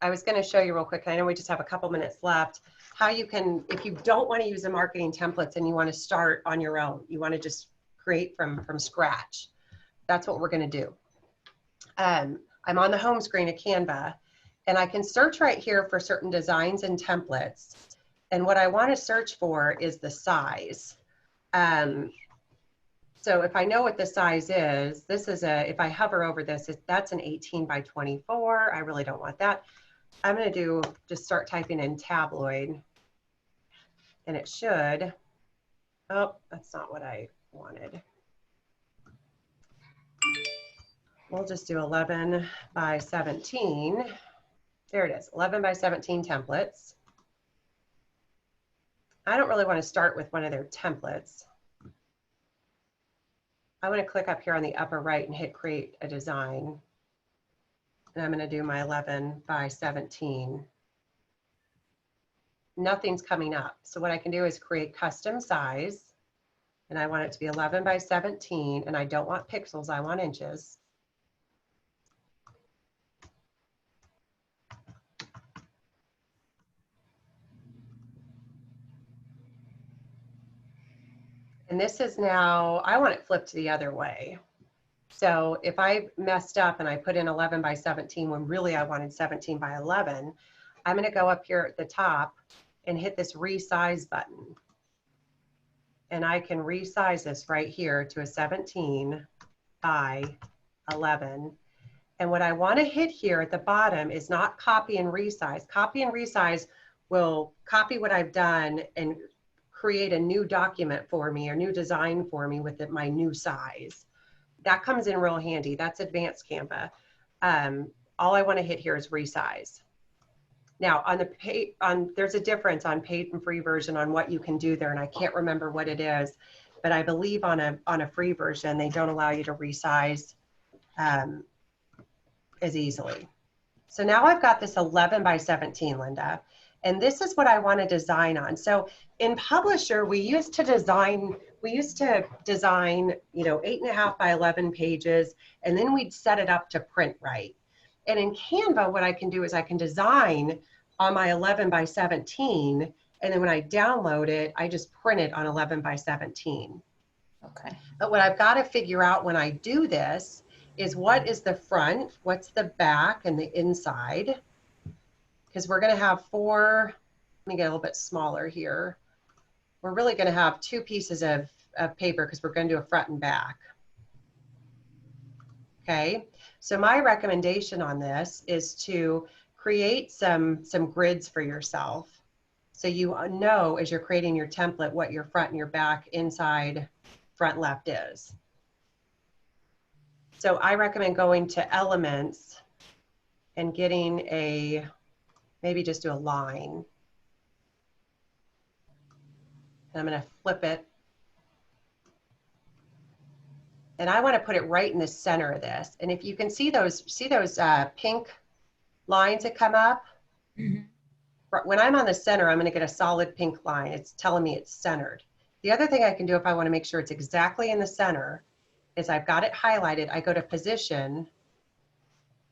I was going to show you real quick. I know we just have a couple minutes left. How you can, if you don't want to use the marketing templates and you want to start on your own, you want to just create from scratch. That's what we're going to do. I'm on the home screen of Canva, and I can search right here for certain designs and templates. And what I want to search for is the size. So if I know what the size is, this is if I hover over this, that's an 18 by 24. I really don't want that. I'm going to just start typing in tabloid, and it should, oh, that's not what I wanted. We'll just do 11 by 17. There it is, 11 by 17 templates. I don't really want to start with one of their templates. I want to click up here on the upper right and hit create a design. And I'm going to do my 11 by 17. Nothing's coming up. So what I can do is create custom size. And I want it to be 11 by 17. And I don't want pixels, I want inches. And this is now, I want it flipped the other way. So if I messed up and I put in 11 by 17 when really I wanted 17 by 11, I'm going to go up here at the top and hit this resize button. And I can resize this right here to a 17 by 11. And what I want to hit here at the bottom is not copy and resize. Copy and resize will copy what I've done and create a new document for me or new design for me with my new size. That comes in real handy. That's advanced Canva. All I want to hit here is resize. Now on the pay, there's a difference on paid and free version on what you can do there, and I can't remember what it is, but I believe on a free version they don't allow you to resize as easily. So now I've got this 11 by 17, Linda, and this is what I want to design on. So in Publisher, we used to design, you know, 8.5 by 11 pages, and then we'd set it up to print right. And in Canva, what I can do is I can design on my 11 by 17, and then when I download it, I just print it on 11 by 17. Okay. But what I've got to figure out when I do this is what is the front, what's the back, and the inside. Because we're going to have four, let me get a little bit smaller here. We're really going to have two pieces of paper because we're going to do a front and back. Okay, so my recommendation on this is to create some grids for yourself. So you know as you're creating your template what your front and your back, inside, front, left is. So I recommend going to Elements and getting a, maybe just do a line. And I'm going to flip it. And I want to put it right in the center of this. And if you can see those pink lines that come up, when I'm on the center, I'm going to get a solid pink line. It's telling me it's centered. The other thing I can do if I want to make sure it's exactly in the center is I've got it highlighted. I go to Position.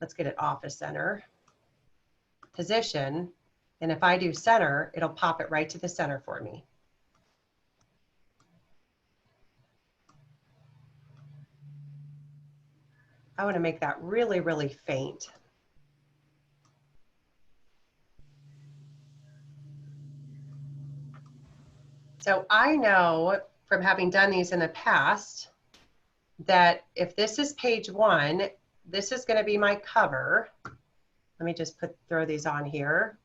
Let's get it off of center. Position. And if I do center, it'll pop it right to the center for me. I want to make that really, really faint. So I know from having done these in the past that if this is page 1, this is going to be my cover. Let me just throw these on here.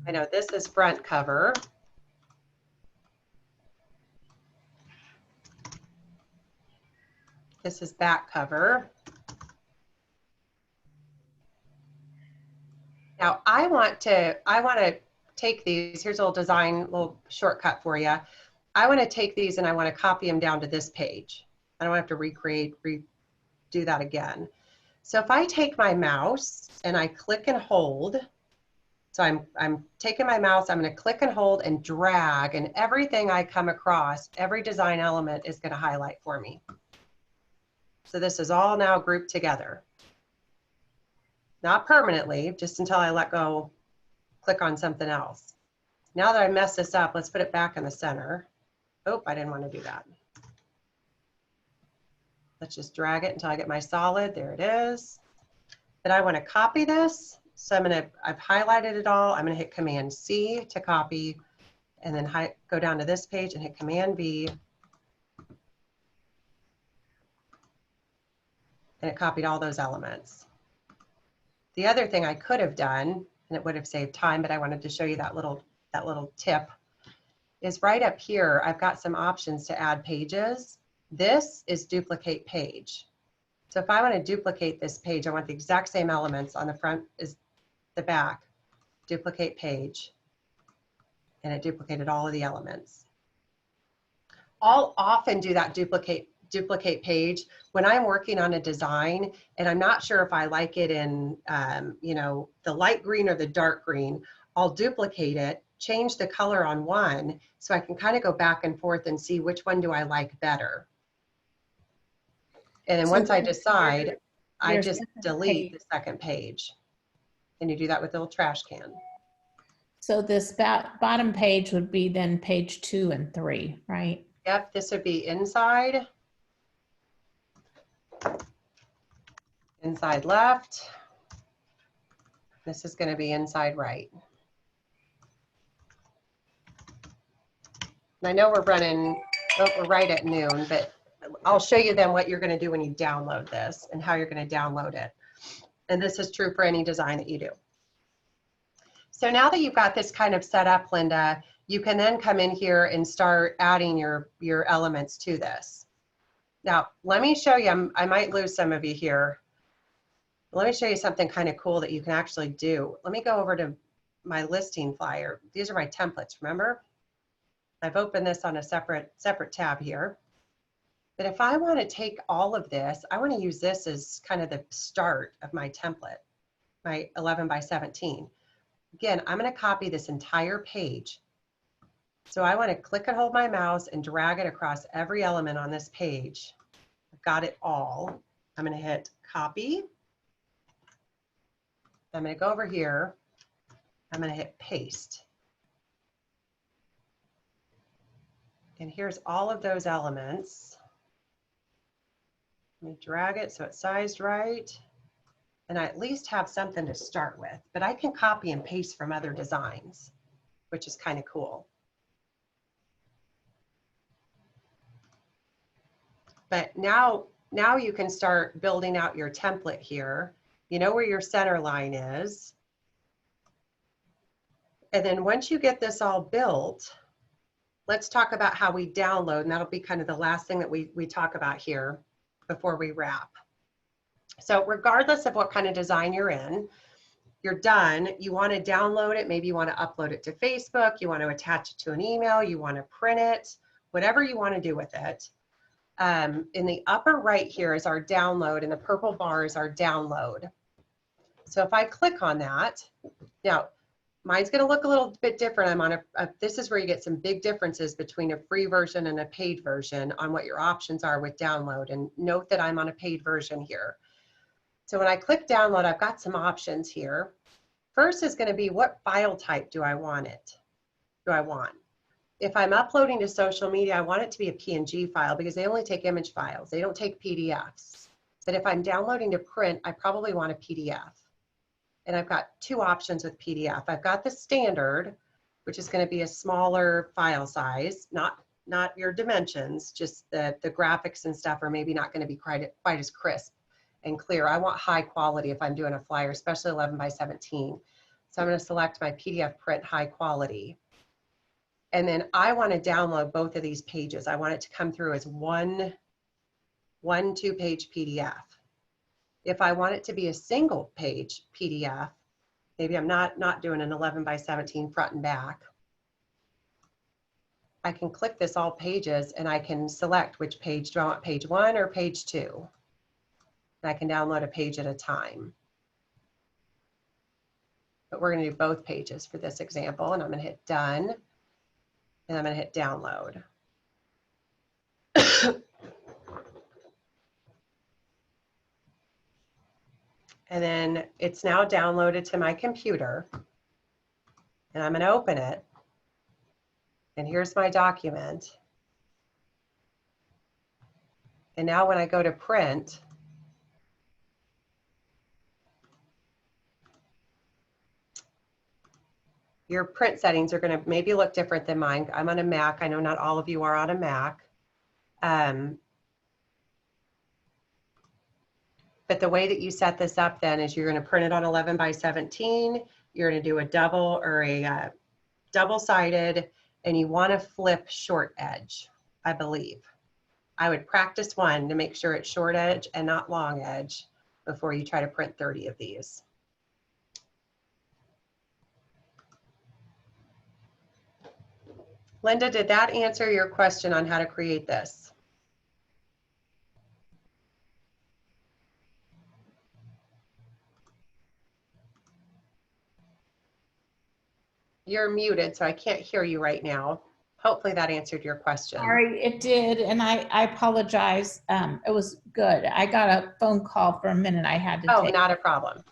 I know this is front cover. This is back cover. Now I want to take these. Here's a little design, little shortcut for you. I want to take these and I want to copy them down to this page. I don't have to redo that again. So if I take my mouse and I click and hold, so I'm taking my mouse, I'm going to click and hold and drag, and everything I come across, every design element is going to highlight for me. So this is all now grouped together. Not permanently, just until I let go, click on something else. Now that I messed this up, let's put it back in the center. Oh, I didn't want to do that. Let's just drag it until I get my solid. There it is. Then I want to copy this. So I've highlighted it all. I'm going to hit Command C to copy, and then go down to this page and hit Command V. And it copied all those elements. The other thing I could have done, and it would have saved time, but I wanted to show you that little tip, is right up here, I've got some options to add pages. This is duplicate page. So if I want to duplicate this page, I want the exact same elements on the front as the back, duplicate page, and it duplicated all of the elements. I'll often do that duplicate page when I'm working on a design and I'm not sure if I like it in you know, the light green or the dark green. I'll duplicate it, change the color on one so I can kind of go back and forth and see which one do I like better. And then once I decide, I just delete the second page. And you do that with the little trash can. So this bottom page would be then page 2 and 3, right? Yep, this would be inside. Inside left. This is going to be inside right. And I know we're running, we're right at noon, but I'll show you then what you're going to do when you download this and how you're going to download it. And this is true for any design that you do. So now that you've got this kind of set up, Linda, you can then come in here and start adding your elements to this. Now, let me show you, I might lose some of you here. Let me show you something kind of cool that you can actually do. Let me go over to my listing flyer. These are my templates, remember? I've opened this on a separate tab here. But if I want to take all of this, I want to use this as kind of the start of my template, my 11 by 17. Again, I'm going to copy this entire page. So I want to click and hold my mouse and drag it across every element on this page. I've got it all. I'm going to hit copy. I'm going to go over here. I'm going to hit paste. And here's all of those elements. Let me drag it so it's sized right. And I at least have something to start with, but I can copy and paste from other designs, which is kind of cool. But now you can start building out your template here. You know where your center line is. And then once you get this all built, let's talk about how we download, and that'll be kind of the last thing that we talk about here before we wrap. So regardless of what kind of design you're in, you're done, you want to download it, maybe you want to upload it to Facebook, you want to attach it to an email, you want to print it, whatever you want to do with it. In the upper right here is our download, and the purple bar is our download. So if I click on that, now mine's going to look a little bit different. I'm on this is where you get some big differences between a free version and a paid version on what your options are with download. And note that I'm on a paid version here. So when I click download, I've got some options here. First is going to be what file type do I want it? If I'm uploading to social media, I want it to be a PNG file because they only take image files. They don't take PDFs. But if I'm downloading to print, I probably want a PDF. And I've got two options with PDF. I've got the standard, which is going to be a smaller file size, not your dimensions, just the graphics and stuff are maybe not going to be quite as crisp and clear. I want high quality if I'm doing a flyer, especially 11 by 17. So I'm going to select my PDF print high quality. And then I want to download both of these pages. I want it to come through as one 2-page PDF. If I want it to be a single page PDF, maybe I'm not doing an 11 by 17 front and back, I can click this all pages and I can select which page. Do I want page 1 or page 2? And I can download a page at a time. But we're going to do both pages for this example, and I'm going to hit done, and I'm going to hit download. And then it's now downloaded to my computer, and I'm going to open it. And here's my document. And now when I go to print, your print settings are going to maybe look different than mine. I'm on a Mac. I know not all of you are on a Mac. But the way that you set this up then is you're going to print it on 11 by 17. You're going to do a double or a double-sided, and you want to flip short edge, I believe. I would practice one to make sure it's short edge and not long edge before you try to print 30 of these. Linda, did that answer your question on how to create this? You're muted, so I can't hear you right now. Hopefully that answered your question. Sorry, it did, and I apologize. It was good. I got a phone call for a minute. I had to take. Oh, not a problem.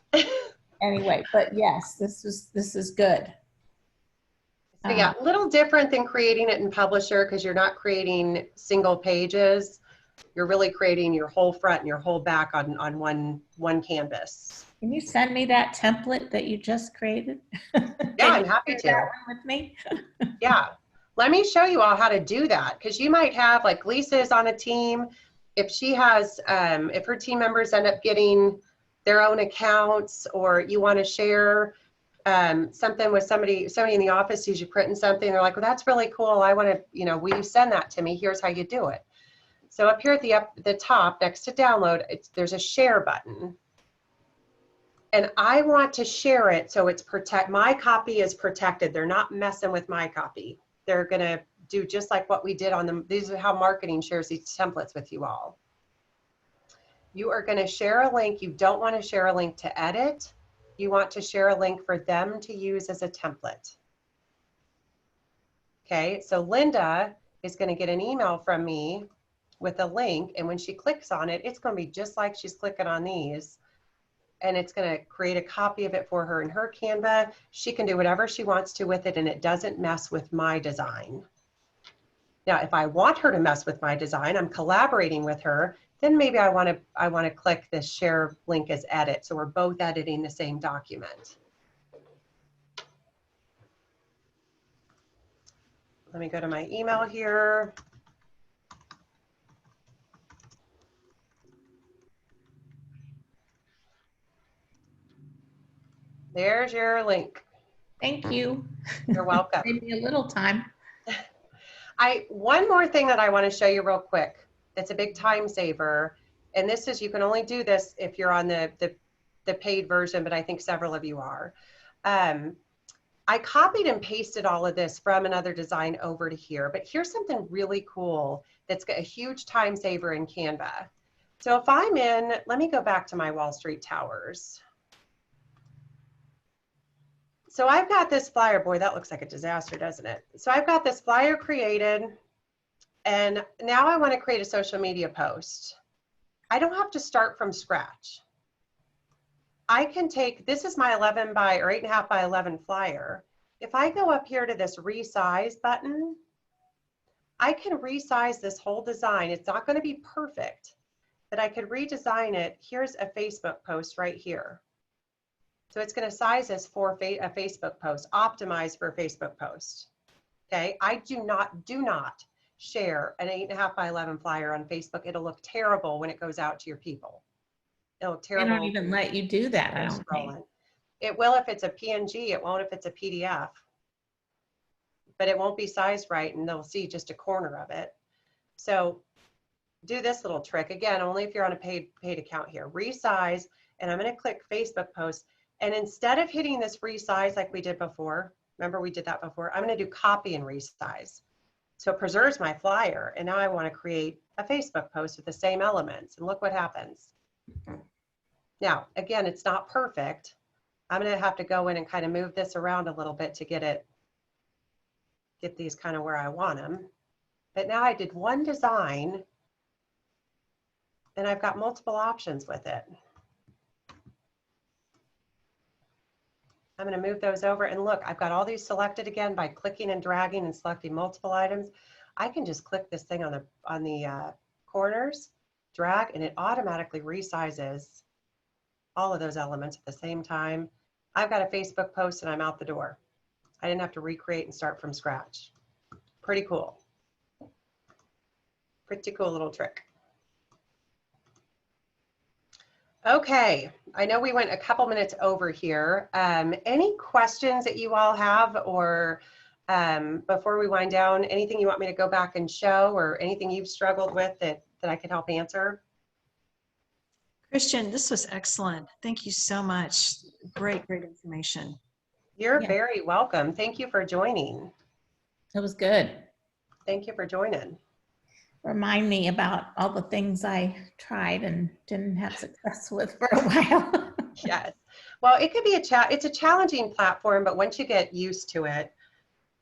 Anyway, but yes, this is good. So yeah, a little different than creating it in Publisher because you're not creating single pages. You're really creating your whole front and your whole back on one canvas. Can you send me that template that you just created? Yeah, I'm happy to. That one with me? Yeah. Let me show you all how to do that, because you might have, like Lisa is on a team. If she has, if her team members end up getting their own accounts, or you want to share something with somebody in the office sees you printing something, they're like, well, that's really cool. I want to, will you send that to me? Here's how you do it. So up here at the top next to download, there's a share button. And I want to share it so it's my copy is protected. They're not messing with my copy. They're going to do just like what we did on them. These are how marketing shares these templates with you all. You are going to share a link. You don't want to share a link to edit. You want to share a link for them to use as a template. Okay, so Linda is going to get an email from me with a link, and when she clicks on it, it's going to be just like she's clicking on these. And it's going to create a copy of it for her in her Canva. She can do whatever she wants to with it, and it doesn't mess with my design. Now, if I want her to mess with my design, I'm collaborating with her, then maybe I want to click this share link as edit, so we're both editing the same document. Let me go to my email here. There's your link. Thank you. You're welcome. Maybe a little time. One more thing that I want to show you real quick. It's a big time saver. And this is, you can only do this if you're on the paid version, but I think several of you are. I copied and pasted all of this from another design over to here, but here's something really cool that's got a huge time saver in Canva. So if I'm in, let me go back to my Wall Street Towers. So I've got this flyer, boy, that looks like a disaster, doesn't it? So I've got this flyer created, and now I want to create a social media post. I don't have to start from scratch. I can take, this is my 11 by, or 8.5 by 11 flyer. If I go up here to this resize button, I can resize this whole design. It's not going to be perfect, but I could redesign it. Here's a Facebook post right here. So it's going to size this for a Facebook post, optimized for a Facebook post. Okay, I do not share an 8.5 by 11 flyer on Facebook. It'll look terrible when it goes out to your people. It'll look They terrible. don't even let you do that, I don't think. Scrolling. It will if it's a PNG, it won't if it's a PDF. But it won't be sized right and they'll see just a corner of it. So do this little trick. Again, only if you're on a paid account here. Resize, and I'm going to click Facebook post. And instead of hitting this resize like we did before, remember we did that before, I'm going to do copy and resize. So it preserves my flyer. And now I want to create a Facebook post with the same elements. And look what happens. Now, again, it's not perfect. I'm going to have to go in and kind of move this around a little bit to get these kind of where I want them. But now I did one design and I've got multiple options with it. I'm going to move those over and look, I've got all these selected again by clicking and dragging and selecting multiple items. I can just click this thing on the corners, drag, and it automatically resizes all of those elements at the same time. I've got a Facebook post and I'm out the door. I didn't have to recreate and start from scratch. Pretty cool. Pretty cool little trick. Okay, I know we went a couple minutes over here. Any questions that you all have, or before we wind down, anything you want me to go back and show, or anything you've struggled with that I could help answer? Christian, this was excellent. Thank you so much. Great information. You're Yeah. very welcome. Thank you for joining. It was good. Thank you for joining. Remind me about all the things I tried and didn't have success with for a while. Yes. Well, it could be it's a challenging platform, but once you get used to it,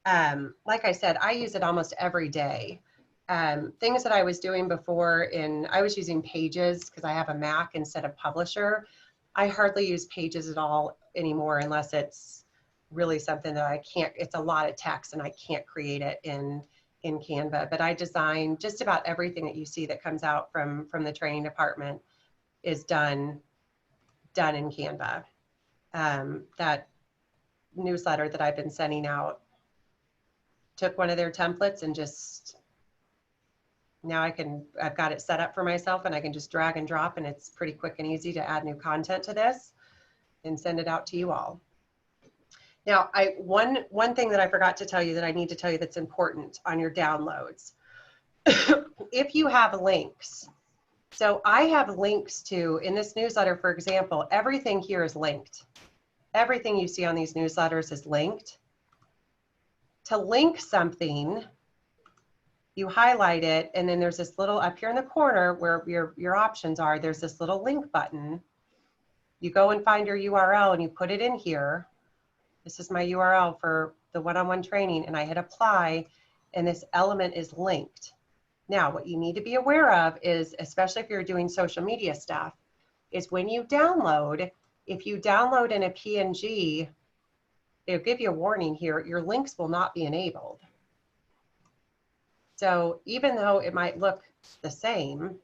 like I said, I use it almost every day. Things that I was doing before I was using Pages because I have a Mac instead of Publisher. I hardly use Pages at all anymore unless it's really something that I can't, it's a lot of text and I can't create it in Canva. But I design just about everything that you see that comes out from the training department is done in Canva. That newsletter that I've been sending out, took one of their templates and just, now I've got it set up for myself and I can just drag and drop, and it's pretty quick and easy to add new content to this and send it out to you all. Now, one thing that I forgot to tell you that I need to tell you that's important on your downloads. If you have links, so I have links to, in this newsletter, for example, everything here is linked. Everything you see on these newsletters is linked. To link something, you highlight it, and then there's this little, up here in the corner where your options are, there's this little link button. You go and find your URL and you put it in here. This is my URL for the one-on-one training, and I hit apply, and this element is linked. Now, what you need to be aware of is, especially if you're doing social media stuff, is when you download, if you download in a PNG, it'll give you a warning here, your links will not be enabled. So even though it might look the same,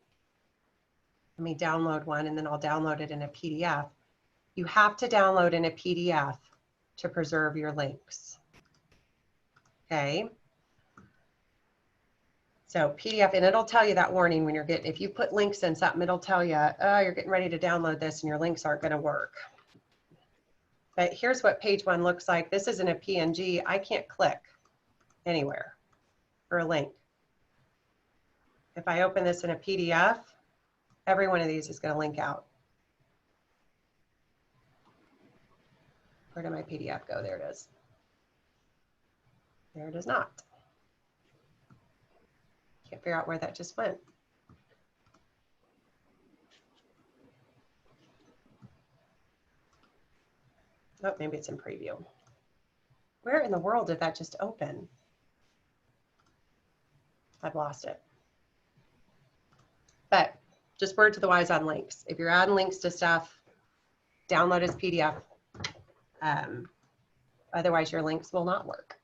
let me download one and then I'll download it in a PDF. You have to download in a PDF to preserve your links. Okay. So PDF, and it'll tell you that warning when you're getting, if you put links in something, it'll tell you, oh, you're getting ready to download this and your links aren't going to work. But here's what page one looks like. This isn't a PNG. I can't click anywhere for a link. If I open this in a PDF, every one of these is going to link out. Where did my PDF go? There it is. There it is not. Can't figure out where that just went. Oh, maybe it's in preview. Where in the world did that just open? I've lost it. But just word to the wise on links. If you're adding links to stuff, download as PDF. Otherwise, your links will not work.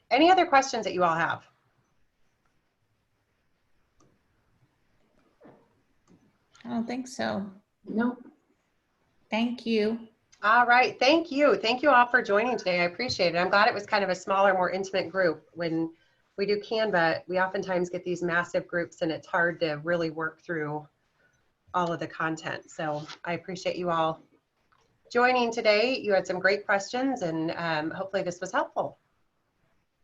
Any other questions that you all have? I don't think so. Nope. Thank you. All right, thank you. Thank you all for joining today. I appreciate it. I'm glad it was kind of a smaller, more intimate group. When we do Canva, we oftentimes get these massive groups and it's hard to really work through all of the content. So I appreciate you all joining today. You had some great questions and hopefully this was helpful.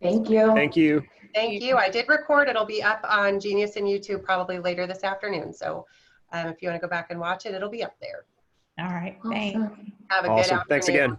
Thank you. Thank you. Thank you. I did record. It'll be up on Genius and YouTube probably later this afternoon. So if you want to go back and watch it, it'll be up there. All right, thanks. Awesome. Have a good Awesome. afternoon. Thanks again.